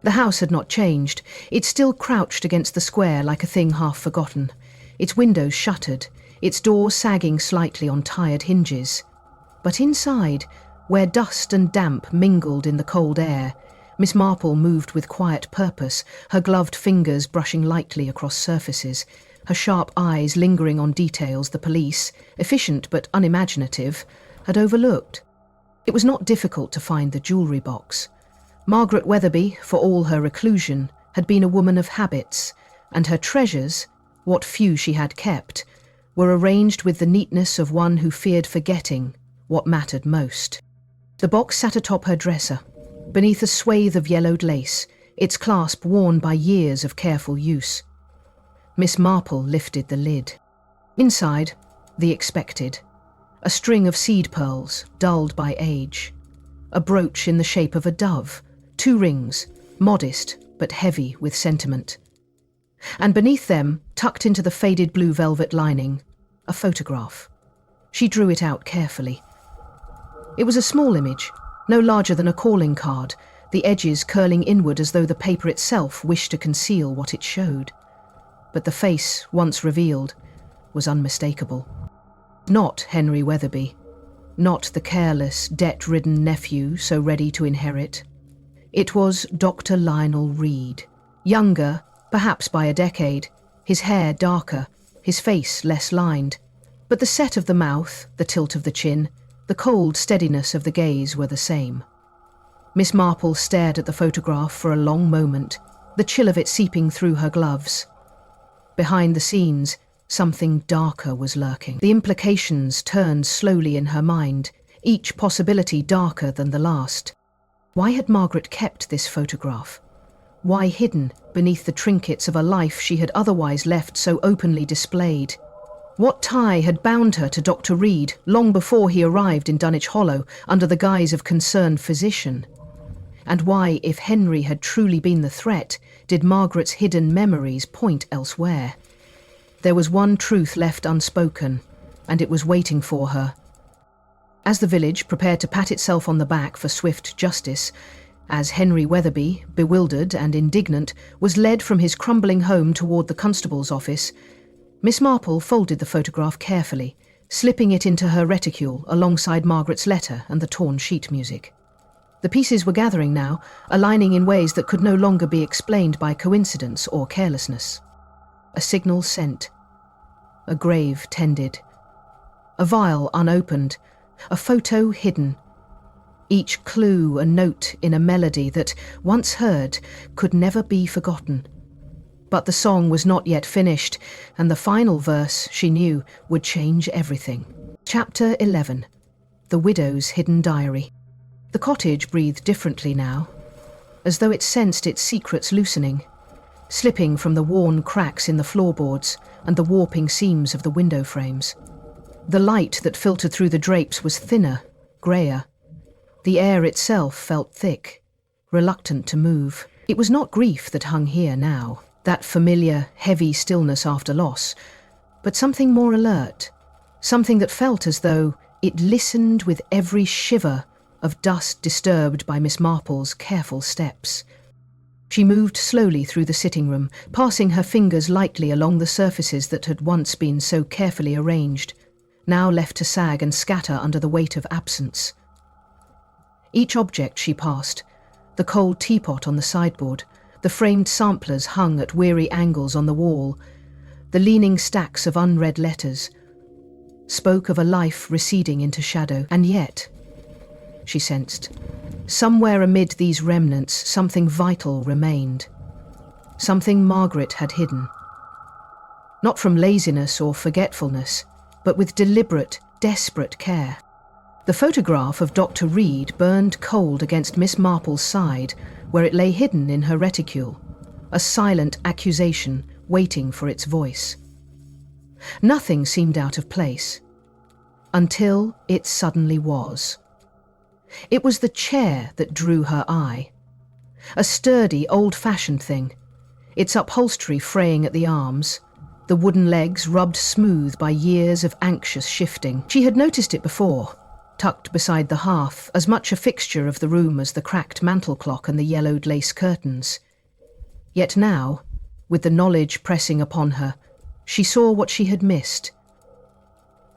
The house had not changed. It still crouched against the square like a thing half forgotten, its windows shuttered, its door sagging slightly on tired hinges. But inside, where dust and damp mingled in the cold air, Miss Marple moved with quiet purpose, her gloved fingers brushing lightly across surfaces, her sharp eyes lingering on details the police, efficient but unimaginative, had overlooked. It was not difficult to find the jewellery box. Margaret Weatherby, for all her reclusion, had been a woman of habits, and her treasures, what few she had kept, were arranged with the neatness of one who feared forgetting what mattered most. The box sat atop her dresser, beneath a swathe of yellowed lace, its clasp worn by years of careful use. Miss Marple lifted the lid. Inside, the expected. A string of seed pearls, dulled by age. A brooch in the shape of a dove. 2 rings, modest but heavy with sentiment. And beneath them, tucked into the faded blue velvet lining, a photograph. She drew it out carefully. It was a small image, no larger than a calling card, the edges curling inward as though the paper itself wished to conceal what it showed. But the face, once revealed, was unmistakable. Not Henry Weatherby, not the careless, debt-ridden nephew so ready to inherit. It was Dr. Lionel Reed, younger, perhaps by a decade, his hair darker, his face less lined. But the set of the mouth, the tilt of the chin, the cold steadiness of the gaze were the same. Miss Marple stared at the photograph for a long moment, the chill of it seeping through her gloves. Behind the scenes, something darker was lurking. The implications turned slowly in her mind, each possibility darker than the last. Why had Margaret kept this photograph? Why hidden beneath the trinkets of a life she had otherwise left so openly displayed? What tie had bound her to Dr. Reed long before he arrived in Dunwich Hollow under the guise of concerned physician? And why, if Henry had truly been the threat, did Margaret's hidden memories point elsewhere? There was one truth left unspoken, and it was waiting for her. As the village prepared to pat itself on the back for swift justice, as Henry Weatherby, bewildered and indignant, was led from his crumbling home toward the constable's office, Miss Marple folded the photograph carefully, slipping it into her reticule alongside Margaret's letter and the torn sheet music. The pieces were gathering now, aligning in ways that could no longer be explained by coincidence or carelessness. A signal sent, a grave tended, a vial unopened, a photo hidden. Each clue a note in a melody that, once heard, could never be forgotten. But the song was not yet finished, and the final verse, she knew, would change everything. Chapter 11. The Widow's Hidden Diary. The cottage breathed differently now, as though it sensed its secrets loosening, slipping from the worn cracks in the floorboards and the warping seams of the window frames. The light that filtered through the drapes was thinner, greyer. The air itself felt thick, reluctant to move. It was not grief that hung here now, that familiar, heavy stillness after loss, but something more alert, something that felt as though it listened with every shiver of dust disturbed by Miss Marple's careful steps. She moved slowly through the sitting room, passing her fingers lightly along the surfaces that had once been so carefully arranged, now left to sag and scatter under the weight of absence. Each object she passed, the cold teapot on the sideboard, the framed samplers hung at weary angles on the wall, the leaning stacks of unread letters, spoke of a life receding into shadow. And yet, she sensed, somewhere amid these remnants something vital remained, something Margaret had hidden. Not from laziness or forgetfulness, but with deliberate, desperate care. The photograph of Dr. Reed burned cold against Miss Marple's side, where it lay hidden in her reticule, a silent accusation waiting for its voice. Nothing seemed out of place, until it suddenly was. It was the chair that drew her eye, a sturdy, old-fashioned thing, its upholstery fraying at the arms, the wooden legs rubbed smooth by years of anxious shifting. She had noticed it before, tucked beside the hearth, as much a fixture of the room as the cracked mantel clock and the yellowed lace curtains. Yet now, with the knowledge pressing upon her, she saw what she had missed.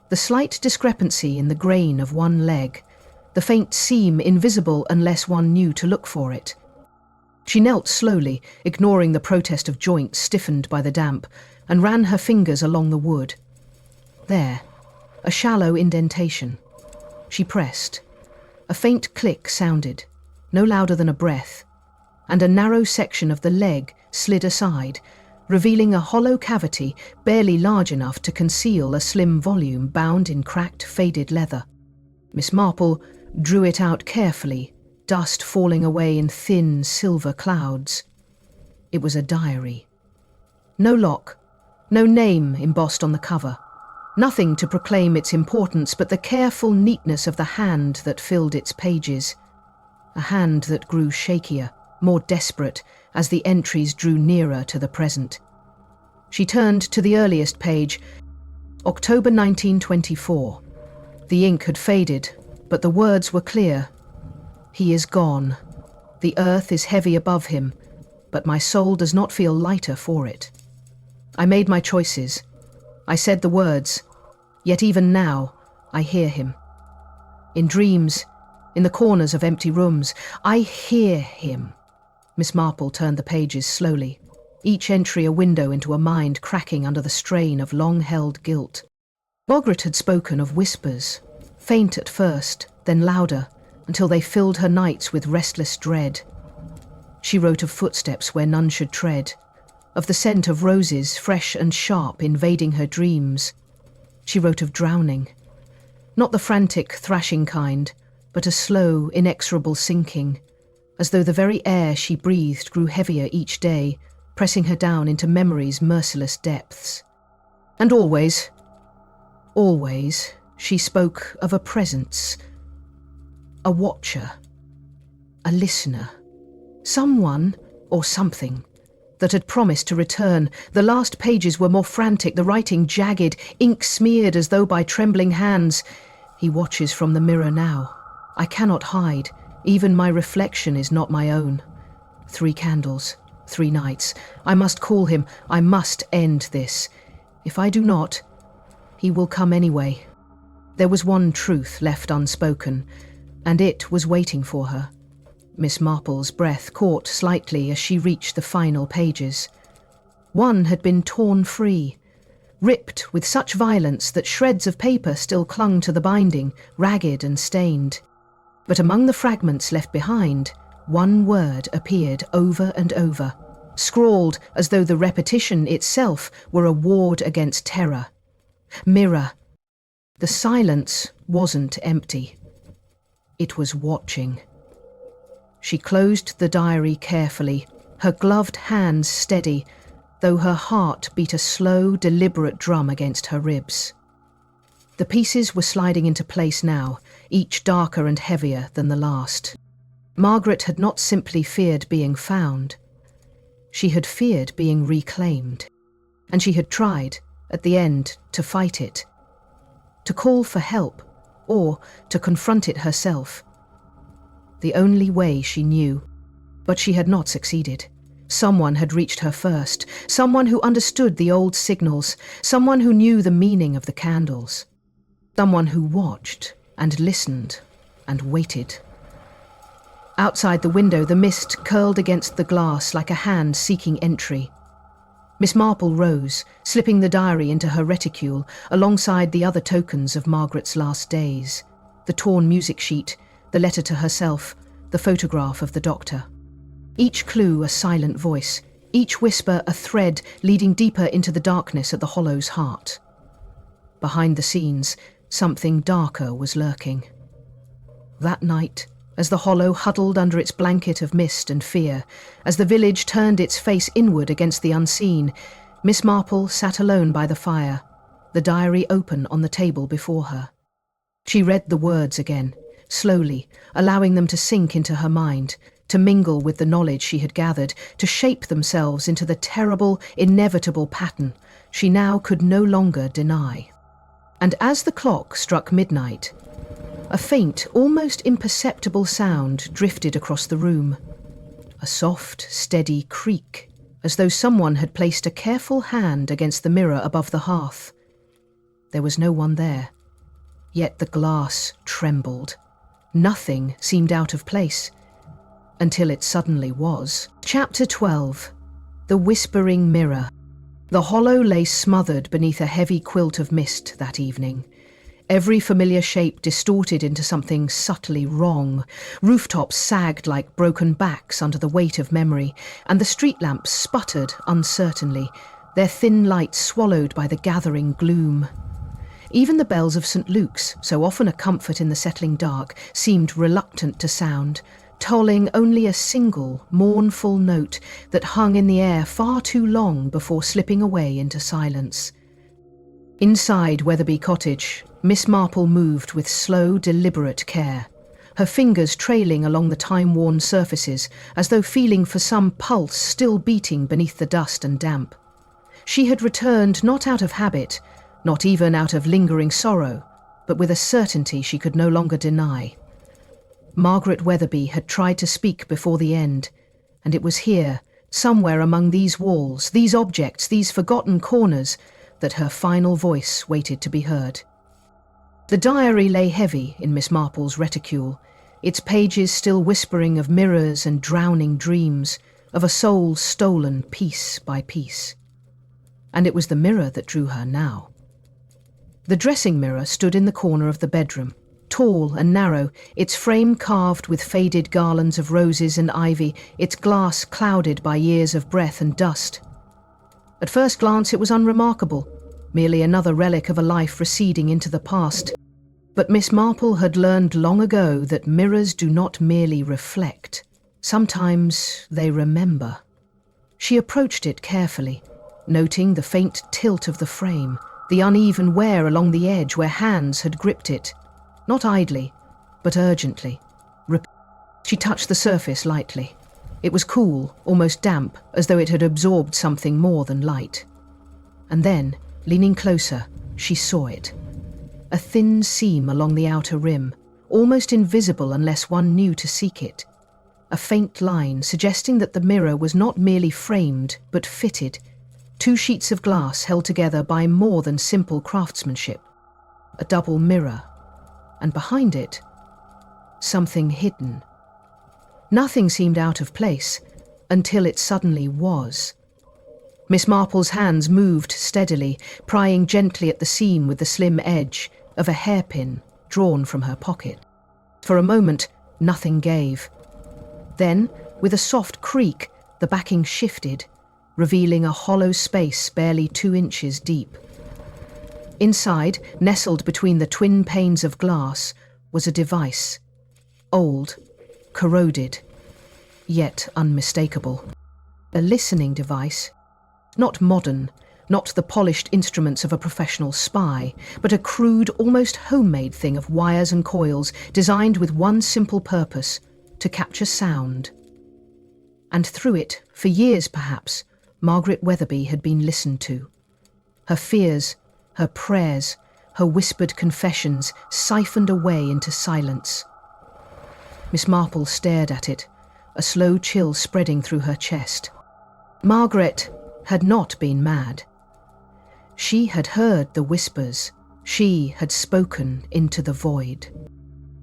The slight discrepancy in the grain of one leg, the faint seam invisible unless one knew to look for it. She knelt slowly, ignoring the protest of joints stiffened by the damp, and ran her fingers along the wood. There, a shallow indentation. She pressed. A faint click sounded, no louder than a breath, and a narrow section of the leg slid aside, revealing a hollow cavity barely large enough to conceal a slim volume bound in cracked, faded leather. Miss Marple drew it out carefully, dust falling away in thin silver clouds. It was a diary. No lock, no name embossed on the cover. Nothing to proclaim its importance but the careful neatness of the hand that filled its pages. A hand that grew shakier, more desperate, as the entries drew nearer to the present. She turned to the earliest page, October 1924. The ink had faded, but the words were clear. He is gone. The earth is heavy above him, but my soul does not feel lighter for it. I made my choices. I said the words, yet even now I hear him. In dreams, in the corners of empty rooms, I hear him. Miss Marple turned the pages slowly, each entry a window into a mind cracking under the strain of long-held guilt. Margaret had spoken of whispers, faint at first, then louder, until they filled her nights with restless dread. She wrote of footsteps where none should tread, of the scent of roses, fresh and sharp, invading her dreams. She wrote of drowning, not the frantic, thrashing kind, but a slow, inexorable sinking, as though the very air she breathed grew heavier each day, pressing her down into memory's merciless depths. And always, she spoke of a presence, a watcher, a listener, someone or something that had promised to return. The last pages were more frantic, the writing jagged, ink smeared as though by trembling hands. He watches from the mirror now. I cannot hide. Even my reflection is not my own. 3 candles, 3 nights. I must call him. I must end this. If I do not, he will come anyway. There was one truth left unspoken, and it was waiting for her. Miss Marple's breath caught slightly as she reached the final pages. One had been torn free, ripped with such violence that shreds of paper still clung to the binding, ragged and stained. But among the fragments left behind, one word appeared over and over, scrawled as though the repetition itself were a ward against terror. Mirror. The silence wasn't empty. It was watching. She closed the diary carefully, her gloved hands steady, though her heart beat a slow, deliberate drum against her ribs. The pieces were sliding into place now, each darker and heavier than the last. Margaret had not simply feared being found. She had feared being reclaimed. And she had tried, at the end, to fight it. To call for help, or to confront it herself. The only way she knew. But she had not succeeded. Someone had reached her first, someone who understood the old signals, someone who knew the meaning of the candles, someone who watched and listened and waited. Outside the window, the mist curled against the glass like a hand seeking entry. Miss Marple rose, slipping the diary into her reticule alongside the other tokens of Margaret's last days, the torn music sheet, the letter to herself, the photograph of the doctor. Each clue a silent voice, each whisper a thread leading deeper into the darkness at the hollow's heart. Behind the scenes, something darker was lurking. That night, as the hollow huddled under its blanket of mist and fear, as the village turned its face inward against the unseen, Miss Marple sat alone by the fire, the diary open on the table before her. She read the words again, slowly, allowing them to sink into her mind, to mingle with the knowledge she had gathered, to shape themselves into the terrible, inevitable pattern she now could no longer deny. And as the clock struck midnight, A faint, almost imperceptible sound drifted across the room. A soft, steady creak, as though someone had placed a careful hand against the mirror above the hearth. There was no one there, yet the glass trembled. Nothing seemed out of place, until it suddenly was. Chapter 12. The Whispering Mirror. The hollow lay smothered beneath a heavy quilt of mist that evening. Every familiar shape distorted into something subtly wrong. Rooftops sagged like broken backs under the weight of memory, and the street lamps sputtered uncertainly, their thin light swallowed by the gathering gloom. Even the bells of St. Luke's, so often a comfort in the settling dark, seemed reluctant to sound, tolling only a single, mournful note that hung in the air far too long before slipping away into silence. Inside Wetherby Cottage, Miss Marple moved with slow, deliberate care, her fingers trailing along the time-worn surfaces as though feeling for some pulse still beating beneath the dust and damp. She had returned not out of habit, not even out of lingering sorrow, but with a certainty she could no longer deny. Margaret Wetherby had tried to speak before the end, and it was here, somewhere among these walls, these objects, these forgotten corners, that her final voice waited to be heard. The diary lay heavy in Miss Marple's reticule, its pages still whispering of mirrors and drowning dreams, of a soul stolen piece by piece. And it was the mirror that drew her now. The dressing mirror stood in the corner of the bedroom, tall and narrow, its frame carved with faded garlands of roses and ivy, its glass clouded by years of breath and dust. At first glance it was unremarkable, merely another relic of a life receding into the past. But Miss Marple had learned long ago that mirrors do not merely reflect. Sometimes they remember. She approached it carefully, noting the faint tilt of the frame, the uneven wear along the edge where hands had gripped it, not idly, but urgently. She touched the surface lightly. It was cool, almost damp, as though it had absorbed something more than light. And then, leaning closer, she saw it. A thin seam along the outer rim, almost invisible unless one knew to seek it. A faint line suggesting that the mirror was not merely framed, but fitted. Two sheets of glass held together by more than simple craftsmanship. A double mirror. And behind it, something hidden. Nothing seemed out of place, until it suddenly was. Miss Marple's hands moved steadily, prying gently at the seam with the slim edge of a hairpin drawn from her pocket. For a moment, nothing gave. Then, with a soft creak, the backing shifted, revealing a hollow space barely 2 inches deep. Inside, nestled between the twin panes of glass, was a device. Old, corroded, yet unmistakable. A listening device. Not modern, not the polished instruments of a professional spy, but a crude, almost homemade thing of wires and coils, designed with one simple purpose: to capture sound. And through it, for years perhaps, Margaret Wetherby had been listened to. Her fears, her prayers, her whispered confessions siphoned away into silence. Miss Marple stared at it, a slow chill spreading through her chest. Margaret had not been mad. She had heard the whispers. She had spoken into the void.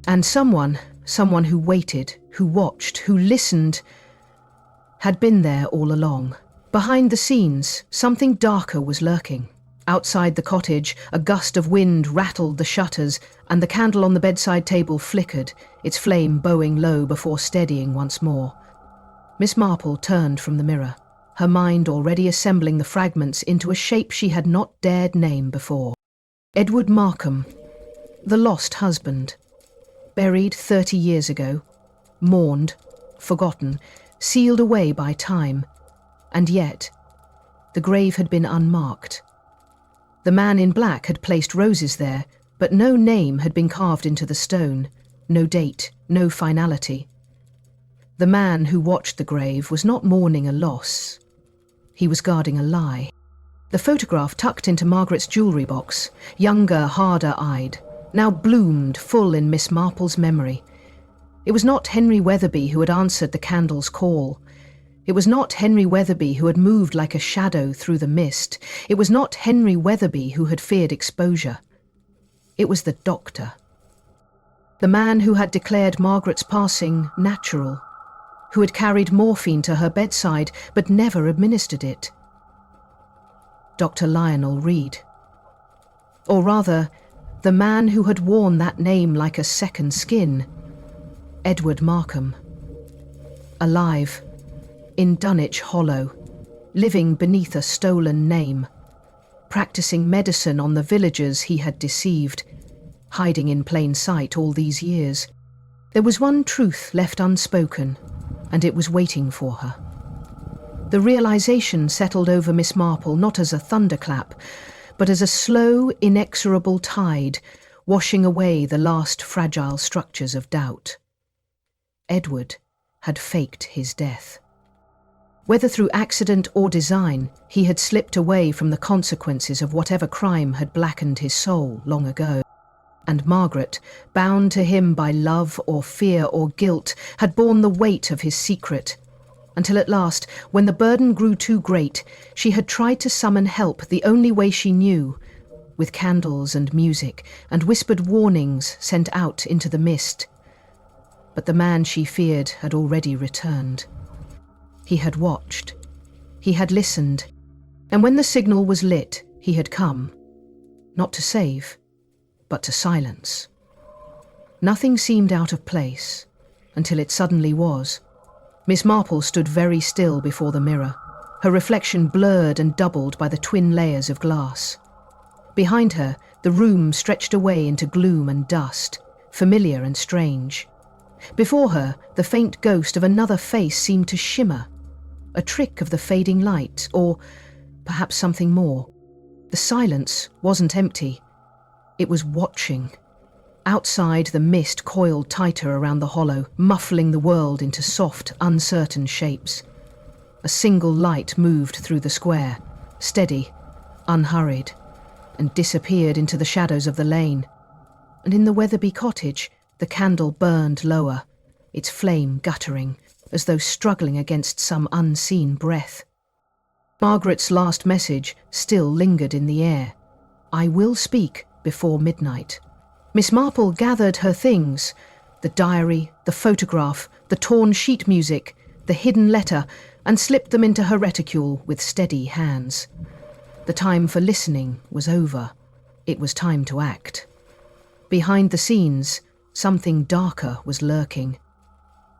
And someone who waited, who watched, who listened, had been there all along. Behind the scenes, something darker was lurking. Outside the cottage, a gust of wind rattled the shutters, and the candle on the bedside table flickered, its flame bowing low before steadying once more. Miss Marple turned from the mirror, her mind already assembling the fragments into a shape she had not dared name before. Edward Markham, the lost husband, buried 30 years ago, mourned, forgotten, sealed away by time, and yet the grave had been unmarked. The man in black had placed roses there, but no name had been carved into the stone, no date, no finality. The man who watched the grave was not mourning a loss. He was guarding a lie. The photograph tucked into Margaret's jewellery box, younger, harder-eyed, now bloomed full in Miss Marple's memory. It was not Henry Weatherby who had answered the candle's call. It was not Henry Weatherby who had moved like a shadow through the mist. It was not Henry Weatherby who had feared exposure. It was the doctor. The man who had declared Margaret's passing natural, who had carried morphine to her bedside but never administered it. Dr. Lionel Reed. Or rather, the man who had worn that name like a second skin, Edward Markham. Alive, in Dunwich Hollow, living beneath a stolen name, practicing medicine on the villagers he had deceived, hiding in plain sight all these years. There was one truth left unspoken, and it was waiting for her. The realization settled over Miss Marple not as a thunderclap, but as a slow, inexorable tide, washing away the last fragile structures of doubt. Edward had faked his death. Whether through accident or design, he had slipped away from the consequences of whatever crime had blackened his soul long ago. And Margaret, bound to him by love or fear or guilt, had borne the weight of his secret, until at last, when the burden grew too great, she had tried to summon help the only way she knew, with candles and music, and whispered warnings sent out into the mist. But the man she feared had already returned. He had watched, he had listened, and when the signal was lit, he had come, not to save, but to silence. Nothing seemed out of place, until it suddenly was. Miss Marple stood very still before the mirror, her reflection blurred and doubled by the twin layers of glass. Behind her, the room stretched away into gloom and dust, familiar and strange. Before her, the faint ghost of another face seemed to shimmer, a trick of the fading light, or perhaps something more. The silence wasn't empty. It was watching. Outside, the mist coiled tighter around the hollow, muffling the world into soft, uncertain shapes. A single light moved through the square, steady, unhurried, and disappeared into the shadows of the lane. And in the Weatherby cottage, the candle burned lower, its flame guttering, as though struggling against some unseen breath. Margaret's last message still lingered in the air. "I will speak before midnight." Miss Marple gathered her things, the diary, the photograph, the torn sheet music, the hidden letter, and slipped them into her reticule with steady hands. The time for listening was over. It was time to act. Behind the scenes, something darker was lurking,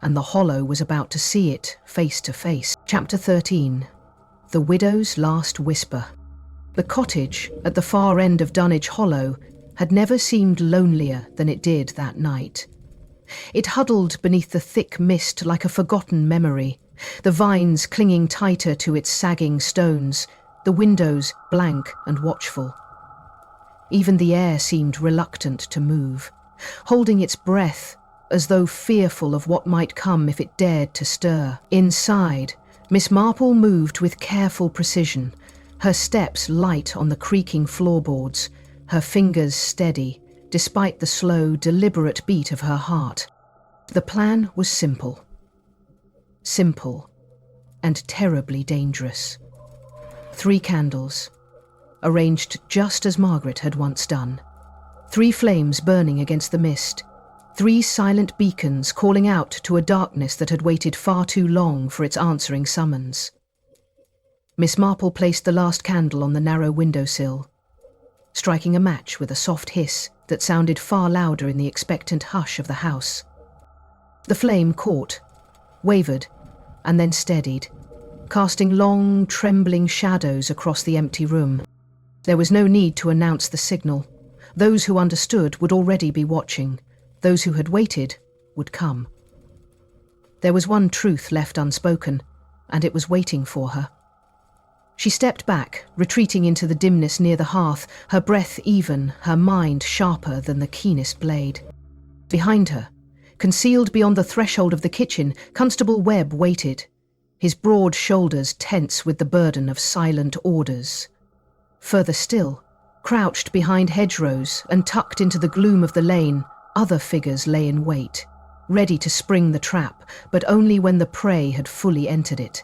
and the Hollow was about to see it face to face. Chapter 13. The Widow's Last Whisper. The cottage at the far end of Dunwich Hollow had never seemed lonelier than it did that night. It huddled beneath the thick mist like a forgotten memory, the vines clinging tighter to its sagging stones, the windows blank and watchful. Even the air seemed reluctant to move, holding its breath as though fearful of what might come if it dared to stir. Inside, Miss Marple moved with careful precision, her steps light on the creaking floorboards, her fingers steady, despite the slow, deliberate beat of her heart. The plan was simple. Simple and terribly dangerous. 3 candles, arranged just as Margaret had once done. 3 flames burning against the mist. 3 silent beacons calling out to a darkness that had waited far too long for its answering summons. Miss Marple placed the last candle on the narrow windowsill, striking a match with a soft hiss that sounded far louder in the expectant hush of the house. The flame caught, wavered, and then steadied, casting long, trembling shadows across the empty room. There was no need to announce the signal. Those who understood would already be watching. Those who had waited would come. There was one truth left unspoken, and it was waiting for her. She stepped back, retreating into the dimness near the hearth, her breath even, her mind sharper than the keenest blade. Behind her, concealed beyond the threshold of the kitchen, Constable Webb waited, his broad shoulders tense with the burden of silent orders. Further still, Crouched behind hedgerows and tucked into the gloom of the lane, other figures lay in wait, ready to spring the trap, but only when the prey had fully entered it.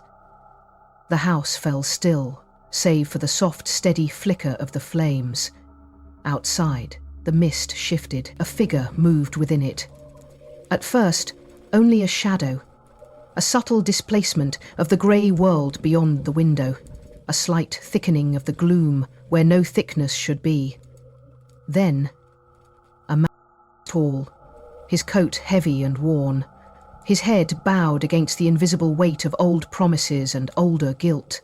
The house fell still, save for the soft, steady flicker of the flames. Outside, the mist shifted. A figure moved within it. At first, only a shadow, a subtle displacement of the grey world beyond the window, a slight thickening of the gloom where no thickness should be. Then, a man tall, his coat heavy and worn, his head bowed against the invisible weight of old promises and older guilt.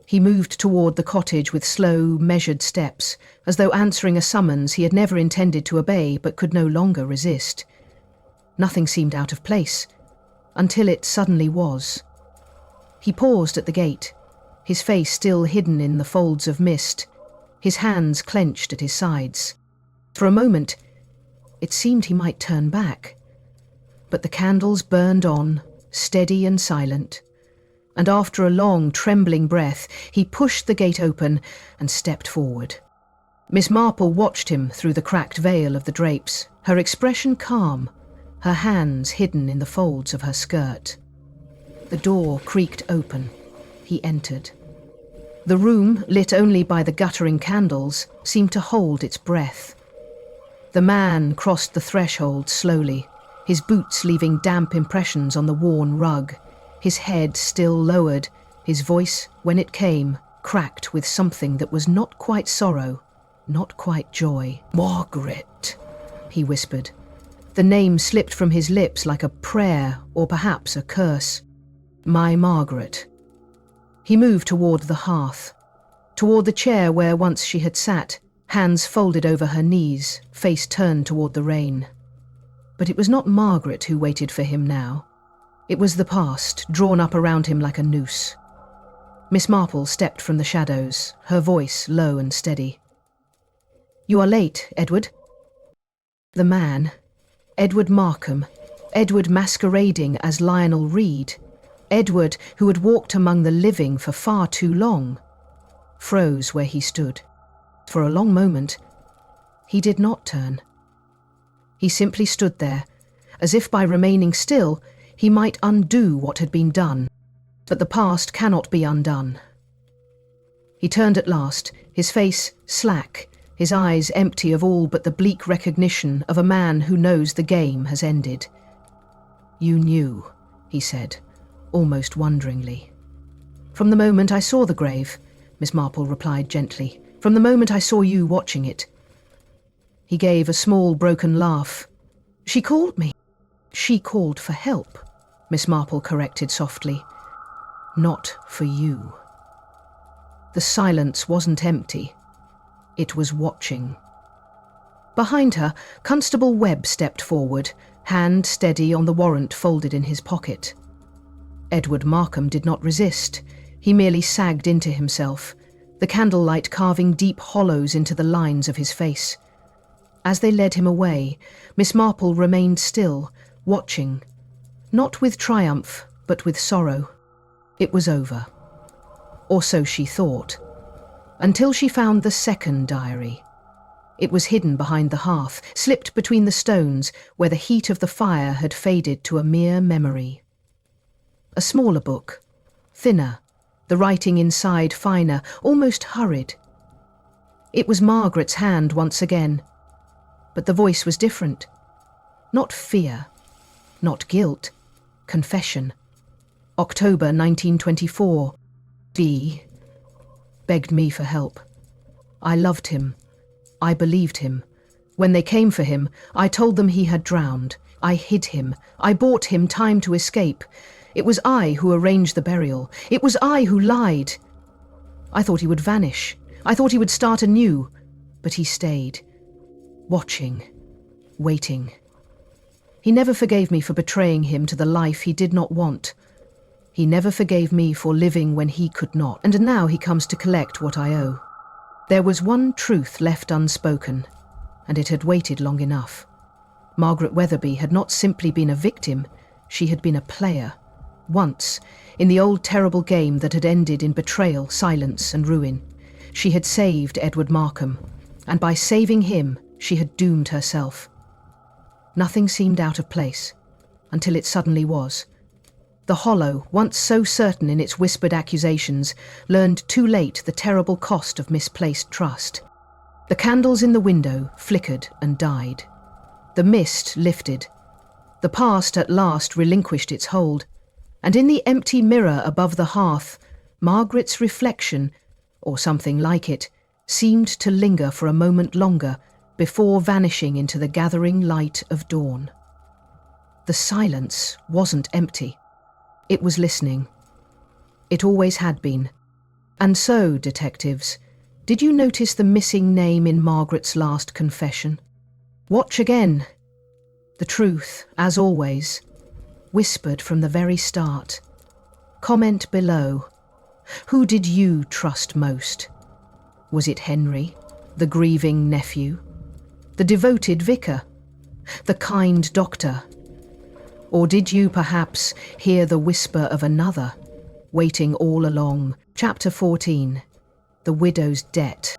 He moved toward the cottage with slow, measured steps, as though answering a summons he had never intended to obey but could no longer resist. Nothing seemed out of place, until it suddenly was. He paused at the gate, his face still hidden in the folds of mist, his hands clenched at his sides. For a moment, it seemed he might turn back. But the candles burned on, steady and silent, and after a long, trembling breath, he pushed the gate open and stepped forward. Miss Marple watched him through the cracked veil of the drapes, her expression calm, her hands hidden in the folds of her skirt. The door creaked open. He entered. The room, lit only by the guttering candles, seemed to hold its breath. The man crossed the threshold slowly, his boots leaving damp impressions on the worn rug, his head still lowered, his voice, when it came, cracked with something that was not quite sorrow, not quite joy. "Margaret," he whispered. The name slipped from his lips like a prayer or perhaps a curse. "My Margaret." He moved toward the hearth, toward the chair where once she had sat, hands folded over her knees, face turned toward the rain. But it was not Margaret who waited for him now. It was the past, drawn up around him like a noose. Miss Marple stepped from the shadows, her voice low and steady. "You are late, Edward." The man, Edward Markham, Edward masquerading as Lionel Reed, Edward who had walked among the living for far too long, froze where he stood. For a long moment, he did not turn. He simply stood there, as if by remaining still, he might undo what had been done. But the past cannot be undone. He turned at last, his face slack, his eyes empty of all but the bleak recognition of a man who knows the game has ended. "You knew," he said, almost wonderingly. "From the moment I saw the grave," Miss Marple replied gently. "From the moment I saw you watching it." He gave a small, broken laugh. "She called me." "She called for help," Miss Marple corrected softly. "Not for you." The silence wasn't empty. It was watching. Behind her, Constable Webb stepped forward, hand steady on the warrant folded in his pocket. Edward Markham did not resist. He merely sagged into himself, the candlelight carving deep hollows into the lines of his face. As they led him away, Miss Marple remained still, watching, not with triumph, but with sorrow. It was over. Or so she thought, until she found the second diary. It was hidden behind the hearth, slipped between the stones where the heat of the fire had faded to a mere memory. A smaller book, thinner, the writing inside finer, almost hurried. It was Margaret's hand once again, but the voice was different. Not fear, not guilt, confession. October 1924. B. begged me for help. I loved him. I believed him. When they came for him, I told them he had drowned. I hid him. I bought him time to escape. It was I who arranged the burial. It was I who lied. I thought he would vanish. I thought he would start anew. But he stayed, watching, waiting. He never forgave me for betraying him to the life he did not want. He never forgave me for living when he could not, and now he comes to collect what I owe. There was one truth left unspoken, and it had waited long enough. Margaret Weatherby had not simply been a victim, she had been a player. Once, in the old terrible game that had ended in betrayal, silence and ruin. She had saved Edward Markham. and by saving him, she had doomed herself. Nothing seemed out of place, until it suddenly was. The Hollow, once so certain in its whispered accusations, learned too late the terrible cost of misplaced trust. The candles in the window flickered and died. The mist lifted. The past at last relinquished its hold, and in the empty mirror above the hearth, Margaret's reflection, or something like it, seemed to linger for a moment longer before vanishing into the gathering light of dawn. The silence wasn't empty. It was listening. It always had been. And so, detectives, did you notice the missing name in Margaret's last confession? Watch again. The truth, as always, whispered from the very start. Comment below. Who did you trust most? Was it Henry, the grieving nephew, the devoted vicar, the kind doctor? Or did you perhaps hear the whisper of another, waiting all along? Chapter 14. The Widow's Debt.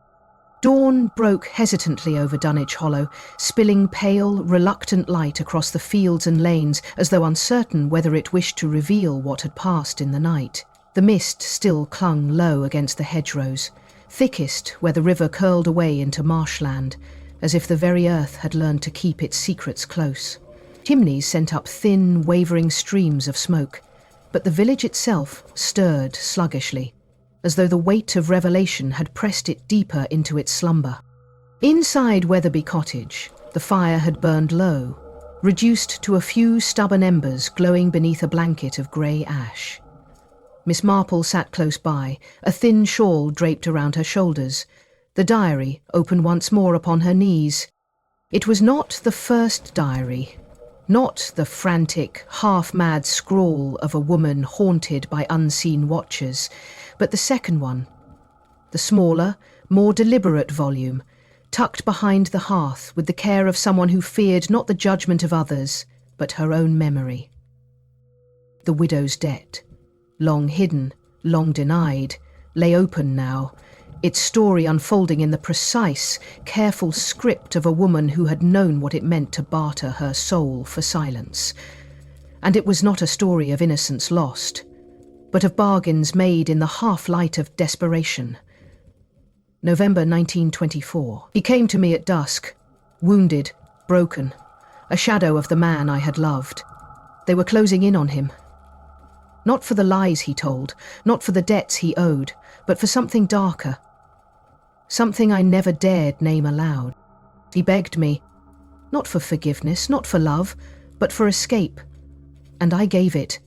Dawn broke hesitantly over Dunwich Hollow, spilling pale, reluctant light across the fields and lanes as though uncertain whether it wished to reveal what had passed in the night. The mist still clung low against the hedgerows, thickest where the river curled away into marshland, as if the very earth had learned to keep its secrets close. Chimneys sent up thin, wavering streams of smoke, but the village itself stirred sluggishly, as though the weight of revelation had pressed it deeper into its slumber. Inside Wetherby Cottage, the fire had burned low, reduced to a few stubborn embers glowing beneath a blanket of grey ash. Miss Marple sat close by, a thin shawl draped around her shoulders, the diary open once more upon her knees. It was not the first diary, not the frantic, half-mad scrawl of a woman haunted by unseen watchers, but the second one, the smaller, more deliberate volume, tucked behind the hearth with the care of someone who feared not the judgment of others, but her own memory. The Widow's Debt, long hidden, long denied, lay open now, its story unfolding in the precise, careful script of a woman who had known what it meant to barter her soul for silence. And it was not a story of innocence lost, but of bargains made in the half-light of desperation. November 1924. He came to me at dusk, wounded, broken, a shadow of the man I had loved. They were closing in on him. Not for the lies he told, not for the debts he owed, but for something darker. Something I never dared name aloud. He begged me, not for forgiveness, not for love, but for escape. And I gave it.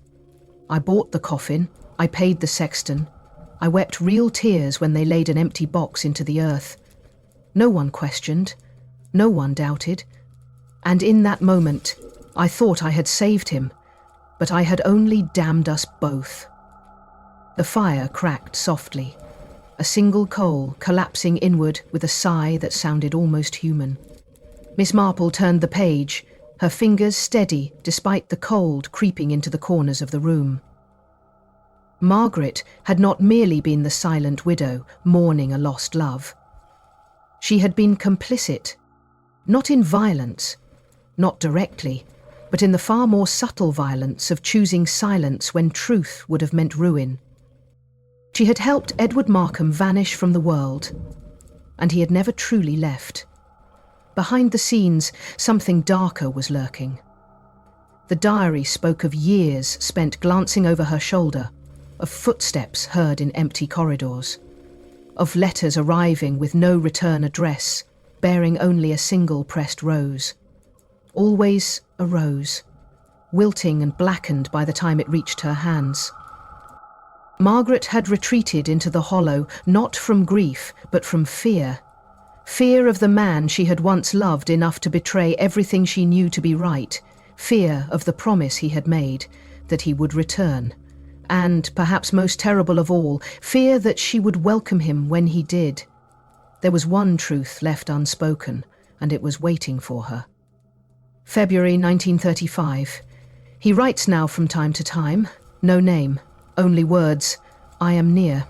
I bought the coffin, I paid the sexton. I wept real tears when they laid an empty box into the earth. No one questioned, no one doubted. And in that moment, I thought I had saved him, but I had only damned us both. The fire cracked softly, a single coal collapsing inward with a sigh that sounded almost human. Miss Marple turned the page, her fingers steady despite the cold creeping into the corners of the room. Margaret had not merely been the silent widow mourning a lost love. She had been complicit, not in violence, not directly, but in the far more subtle violence of choosing silence when truth would have meant ruin. She had helped Edward Markham vanish from the world, and he had never truly left. Behind the scenes, something darker was lurking. The diary spoke of years spent glancing over her shoulder, of footsteps heard in empty corridors, of letters arriving with no return address, bearing only a single pressed rose. Always a rose, wilting and blackened by the time it reached her hands. Margaret had retreated into the hollow, not from grief, but from fear. Fear of the man she had once loved enough to betray everything she knew to be right. Fear of the promise he had made, that he would return. And, perhaps most terrible of all, fear that she would welcome him when he did. There was one truth left unspoken, and it was waiting for her. February 1935. He writes now from time to time, no name. Only words, I am near.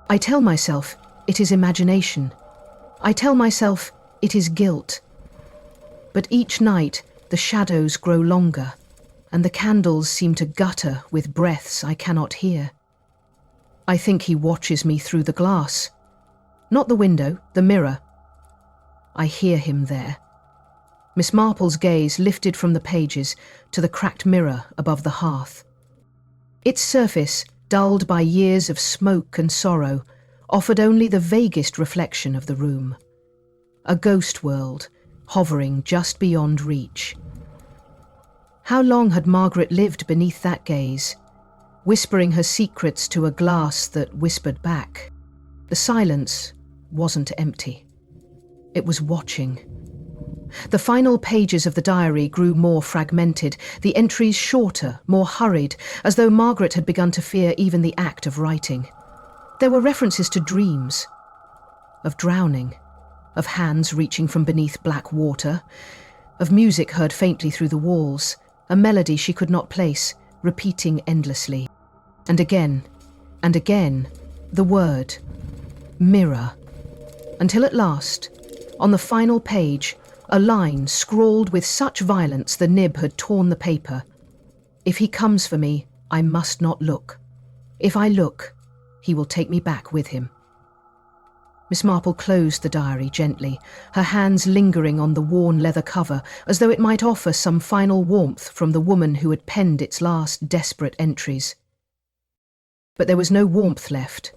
I tell myself, it is imagination. I tell myself it is guilt. But each night the shadows grow longer, and the candles seem to gutter with breaths I cannot hear. I think he watches me through the glass. Not the window, the mirror. I hear him there. Miss Marple's gaze lifted from the pages to the cracked mirror above the hearth. Its surface, dulled by years of smoke and sorrow, offered only the vaguest reflection of the room. A ghost world, hovering just beyond reach. How long had Margaret lived beneath that gaze, whispering her secrets to a glass that whispered back? The silence wasn't empty. It was watching. The final pages of the diary grew more fragmented, the entries shorter, more hurried, as though Margaret had begun to fear even the act of writing. There were references to dreams, of drowning, of hands reaching from beneath black water, of music heard faintly through the walls, a melody she could not place, repeating endlessly. And again, the word, mirror, until at last, on the final page, a line scrawled with such violence the nib had torn the paper. If he comes for me, I must not look. If I look, he will take me back with him. Miss Marple closed the diary gently, her hands lingering on the worn leather cover, as though it might offer some final warmth from the woman who had penned its last desperate entries. But there was no warmth left,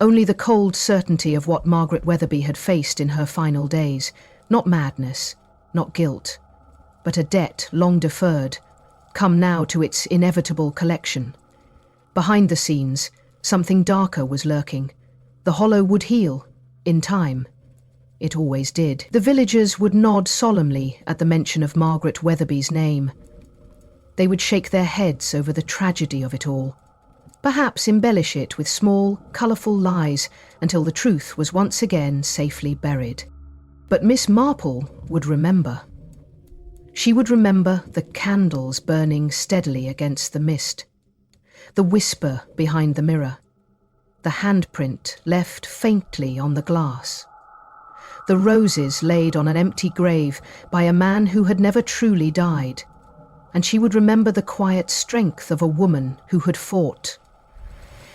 only the cold certainty of what Margaret Weatherby had faced in her final days. Not madness, not guilt, but a debt long deferred, come now to its inevitable collection. Behind the scenes, something darker was lurking. The hollow would heal, in time. It always did. The villagers would nod solemnly at the mention of Margaret Weatherby's name. They would shake their heads over the tragedy of it all, perhaps embellish it with small, colourful lies until the truth was once again safely buried. But Miss Marple would remember. She would remember the candles burning steadily against the mist, the whisper behind the mirror, the handprint left faintly on the glass, the roses laid on an empty grave by a man who had never truly died, and she would remember the quiet strength of a woman who had fought,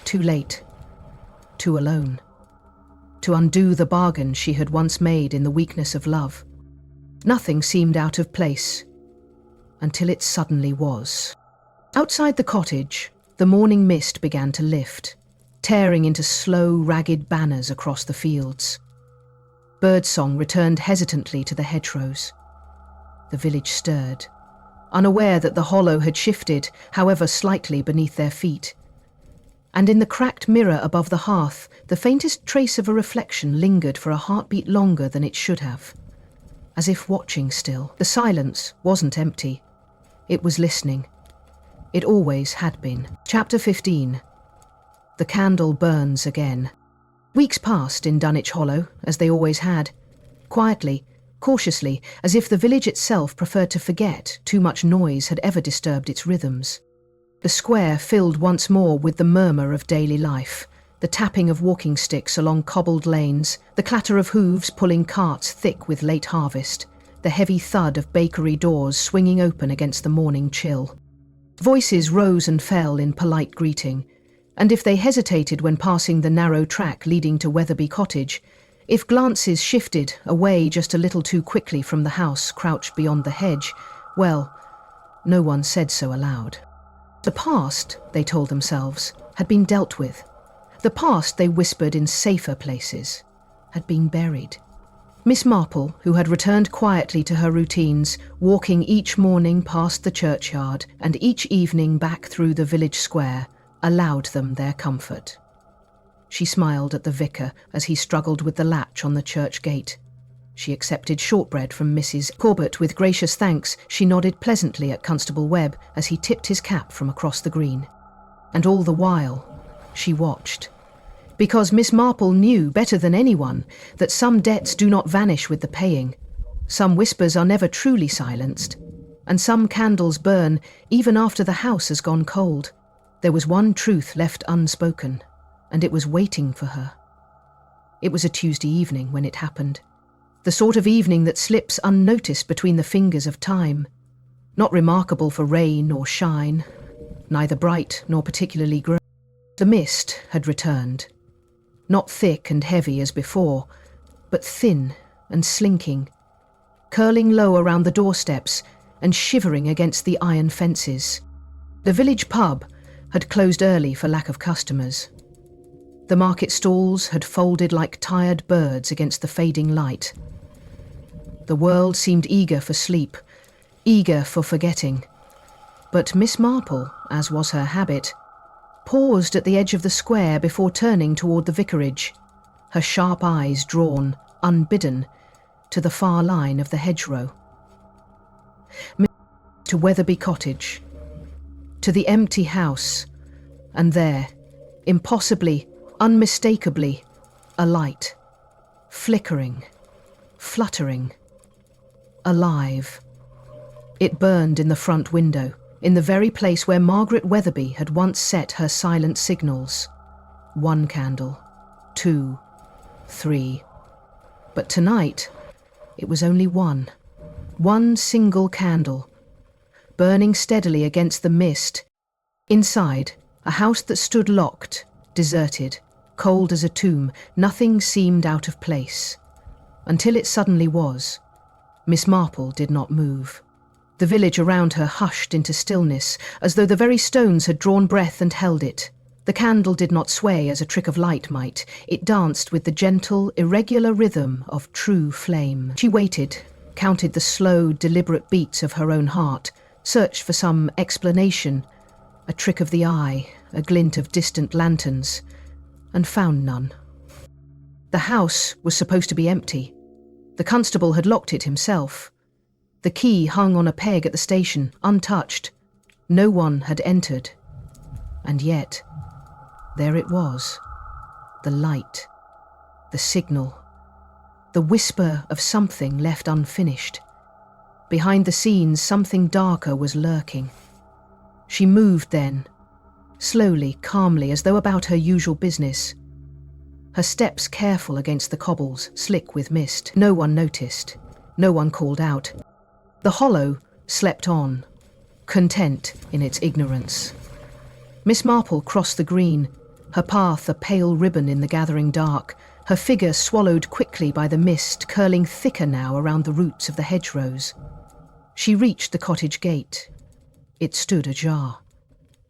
too late, too alone, to undo the bargain she had once made in the weakness of love. Nothing seemed out of place, until it suddenly was. Outside the cottage, the morning mist began to lift, tearing into slow, ragged banners across the fields. Birdsong returned hesitantly to the hedgerows. The village stirred, unaware that the hollow had shifted, however slightly, beneath their feet. And in the cracked mirror above the hearth, the faintest trace of a reflection lingered for a heartbeat longer than it should have, as if watching still. The silence wasn't empty. It was listening. It always had been. Chapter 15. The candle burns again. Weeks passed in Dunwich Hollow, as they always had, quietly, cautiously, as if the village itself preferred to forget too much noise had ever disturbed its rhythms. The square filled once more with the murmur of daily life, the tapping of walking sticks along cobbled lanes, the clatter of hooves pulling carts thick with late harvest, the heavy thud of bakery doors swinging open against the morning chill. Voices rose and fell in polite greeting, and if they hesitated when passing the narrow track leading to Weatherby Cottage, if glances shifted away just a little too quickly from the house crouched beyond the hedge, well, no one said so aloud. The past, they told themselves, had been dealt with. The past, they whispered in safer places, had been buried. Miss Marple, who had returned quietly to her routines, walking each morning past the churchyard and each evening back through the village square, allowed them their comfort. She smiled at the vicar as he struggled with the latch on the church gate. She accepted shortbread from Mrs. Corbett with gracious thanks. She nodded pleasantly at Constable Webb as he tipped his cap from across the green. And all the while, she watched. Because Miss Marple knew better than anyone that some debts do not vanish with the paying, some whispers are never truly silenced, and some candles burn even after the house has gone cold. There was one truth left unspoken, and it was waiting for her. It was a Tuesday evening when it happened. The sort of evening that slips unnoticed between the fingers of time. Not remarkable for rain or shine, neither bright nor particularly grey. The mist had returned. Not thick and heavy as before, but thin and slinking, curling low around the doorsteps and shivering against the iron fences. The village pub had closed early for lack of customers. The market stalls had folded like tired birds against the fading light. The world seemed eager for sleep, eager for forgetting. But Miss Marple, as was her habit, paused at the edge of the square before turning toward the vicarage, her sharp eyes drawn, unbidden, to the far line of the hedgerow. To Wetherby Cottage, to the empty house, and there, impossibly, unmistakably, a light, flickering, fluttering, alive. It burned in the front window, in the very place where Margaret Wetherby had once set her silent signals. 1 candle, 2, 3. But tonight, it was only one single candle, burning steadily against the mist. Inside, a house that stood locked, deserted, cold as a tomb, nothing seemed out of place. Until it suddenly was. Miss Marple did not move. The village around her hushed into stillness, as though the very stones had drawn breath and held it. The candle did not sway as a trick of light might. It danced with the gentle, irregular rhythm of true flame. She waited, counted the slow, deliberate beats of her own heart, searched for some explanation, a trick of the eye, a glint of distant lanterns, and found none. The house was supposed to be empty. The constable had locked it himself. The key hung on a peg at the station, untouched. No one had entered. And yet, there it was. The light, the signal, the whisper of something left unfinished. Behind the scenes, something darker was lurking. She moved then, slowly, calmly, as though about her usual business. Her steps careful against the cobbles, slick with mist. No one noticed. No one called out. The hollow slept on, content in its ignorance. Miss Marple crossed the green, her path a pale ribbon in the gathering dark, her figure swallowed quickly by the mist, curling thicker now around the roots of the hedgerows. She reached the cottage gate. It stood ajar.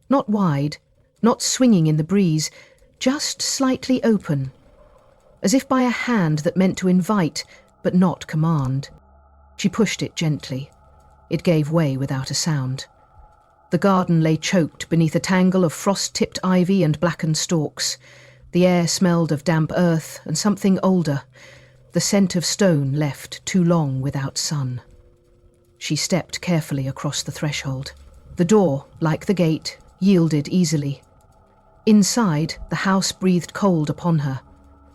Not wide, not swinging in the breeze, just slightly open, as if by a hand that meant to invite but not command. She pushed it gently. It gave way without a sound. The garden lay choked beneath a tangle of frost-tipped ivy and blackened stalks. The air smelled of damp earth and something older, the scent of stone left too long without sun. She stepped carefully across the threshold. The door, like the gate, yielded easily. Inside, the house breathed cold upon her,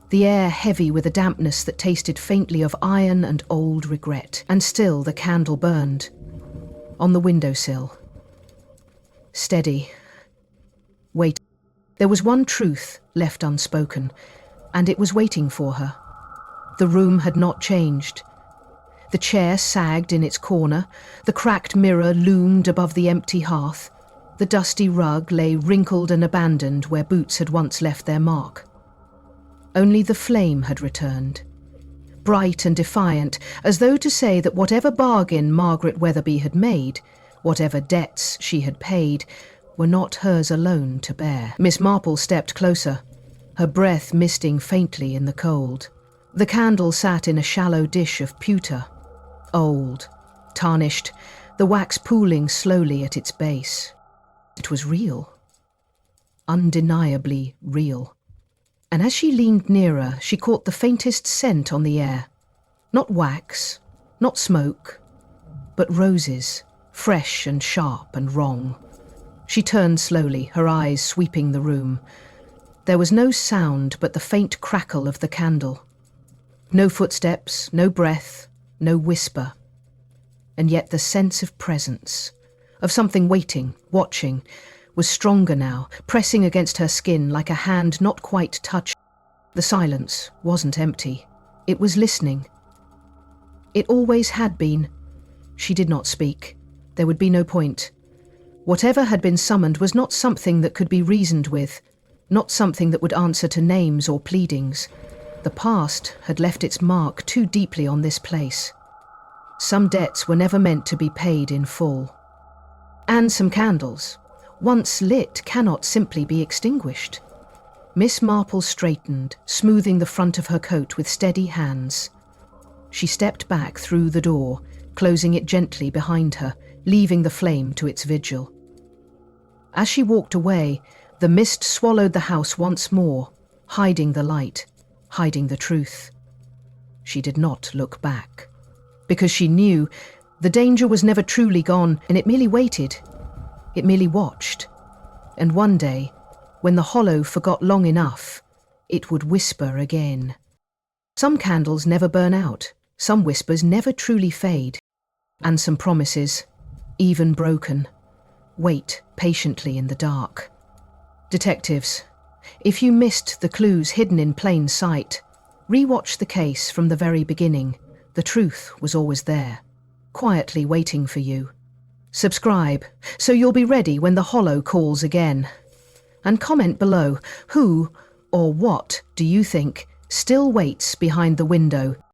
the air heavy with a dampness that tasted faintly of iron and old regret. And still the candle burned, on the windowsill. Steady. Wait. There was one truth left unspoken, and it was waiting for her. The room had not changed. The chair sagged in its corner, the cracked mirror loomed above the empty hearth, the dusty rug lay wrinkled and abandoned where boots had once left their mark. Only the flame had returned, bright and defiant, as though to say that whatever bargain Margaret Wetherby had made, whatever debts she had paid, were not hers alone to bear. Miss Marple stepped closer, her breath misting faintly in the cold. The candle sat in a shallow dish of pewter, old, tarnished, the wax pooling slowly at its base. It was real, undeniably real. And as she leaned nearer, she caught the faintest scent on the air. Not wax, not smoke, but roses, fresh and sharp and wrong. She turned slowly, her eyes sweeping the room. There was no sound but the faint crackle of the candle. No footsteps, no breath, no whisper. And yet the sense of presence, of something waiting, watching, was stronger now, pressing against her skin like a hand not quite touched. The silence wasn't empty. It was listening. It always had been. She did not speak. There would be no point. Whatever had been summoned was not something that could be reasoned with, not something that would answer to names or pleadings. The past had left its mark too deeply on this place. Some debts were never meant to be paid in full. And some candles, once lit, cannot simply be extinguished. Miss Marple straightened, smoothing the front of her coat with steady hands. She stepped back through the door, closing it gently behind her, leaving the flame to its vigil. As she walked away, the mist swallowed the house once more, hiding the light, hiding the truth. She did not look back, because she knew the danger was never truly gone, and it merely waited. It merely watched. And one day, when the hollow forgot long enough, it would whisper again. Some candles never burn out, some whispers never truly fade, and some promises, even broken, wait patiently in the dark. Detectives, if you missed the clues hidden in plain sight, rewatch the case from the very beginning. The truth was always there, quietly waiting for you. Subscribe, so you'll be ready when the hollow calls again. And comment below, who or what do you think still waits behind the window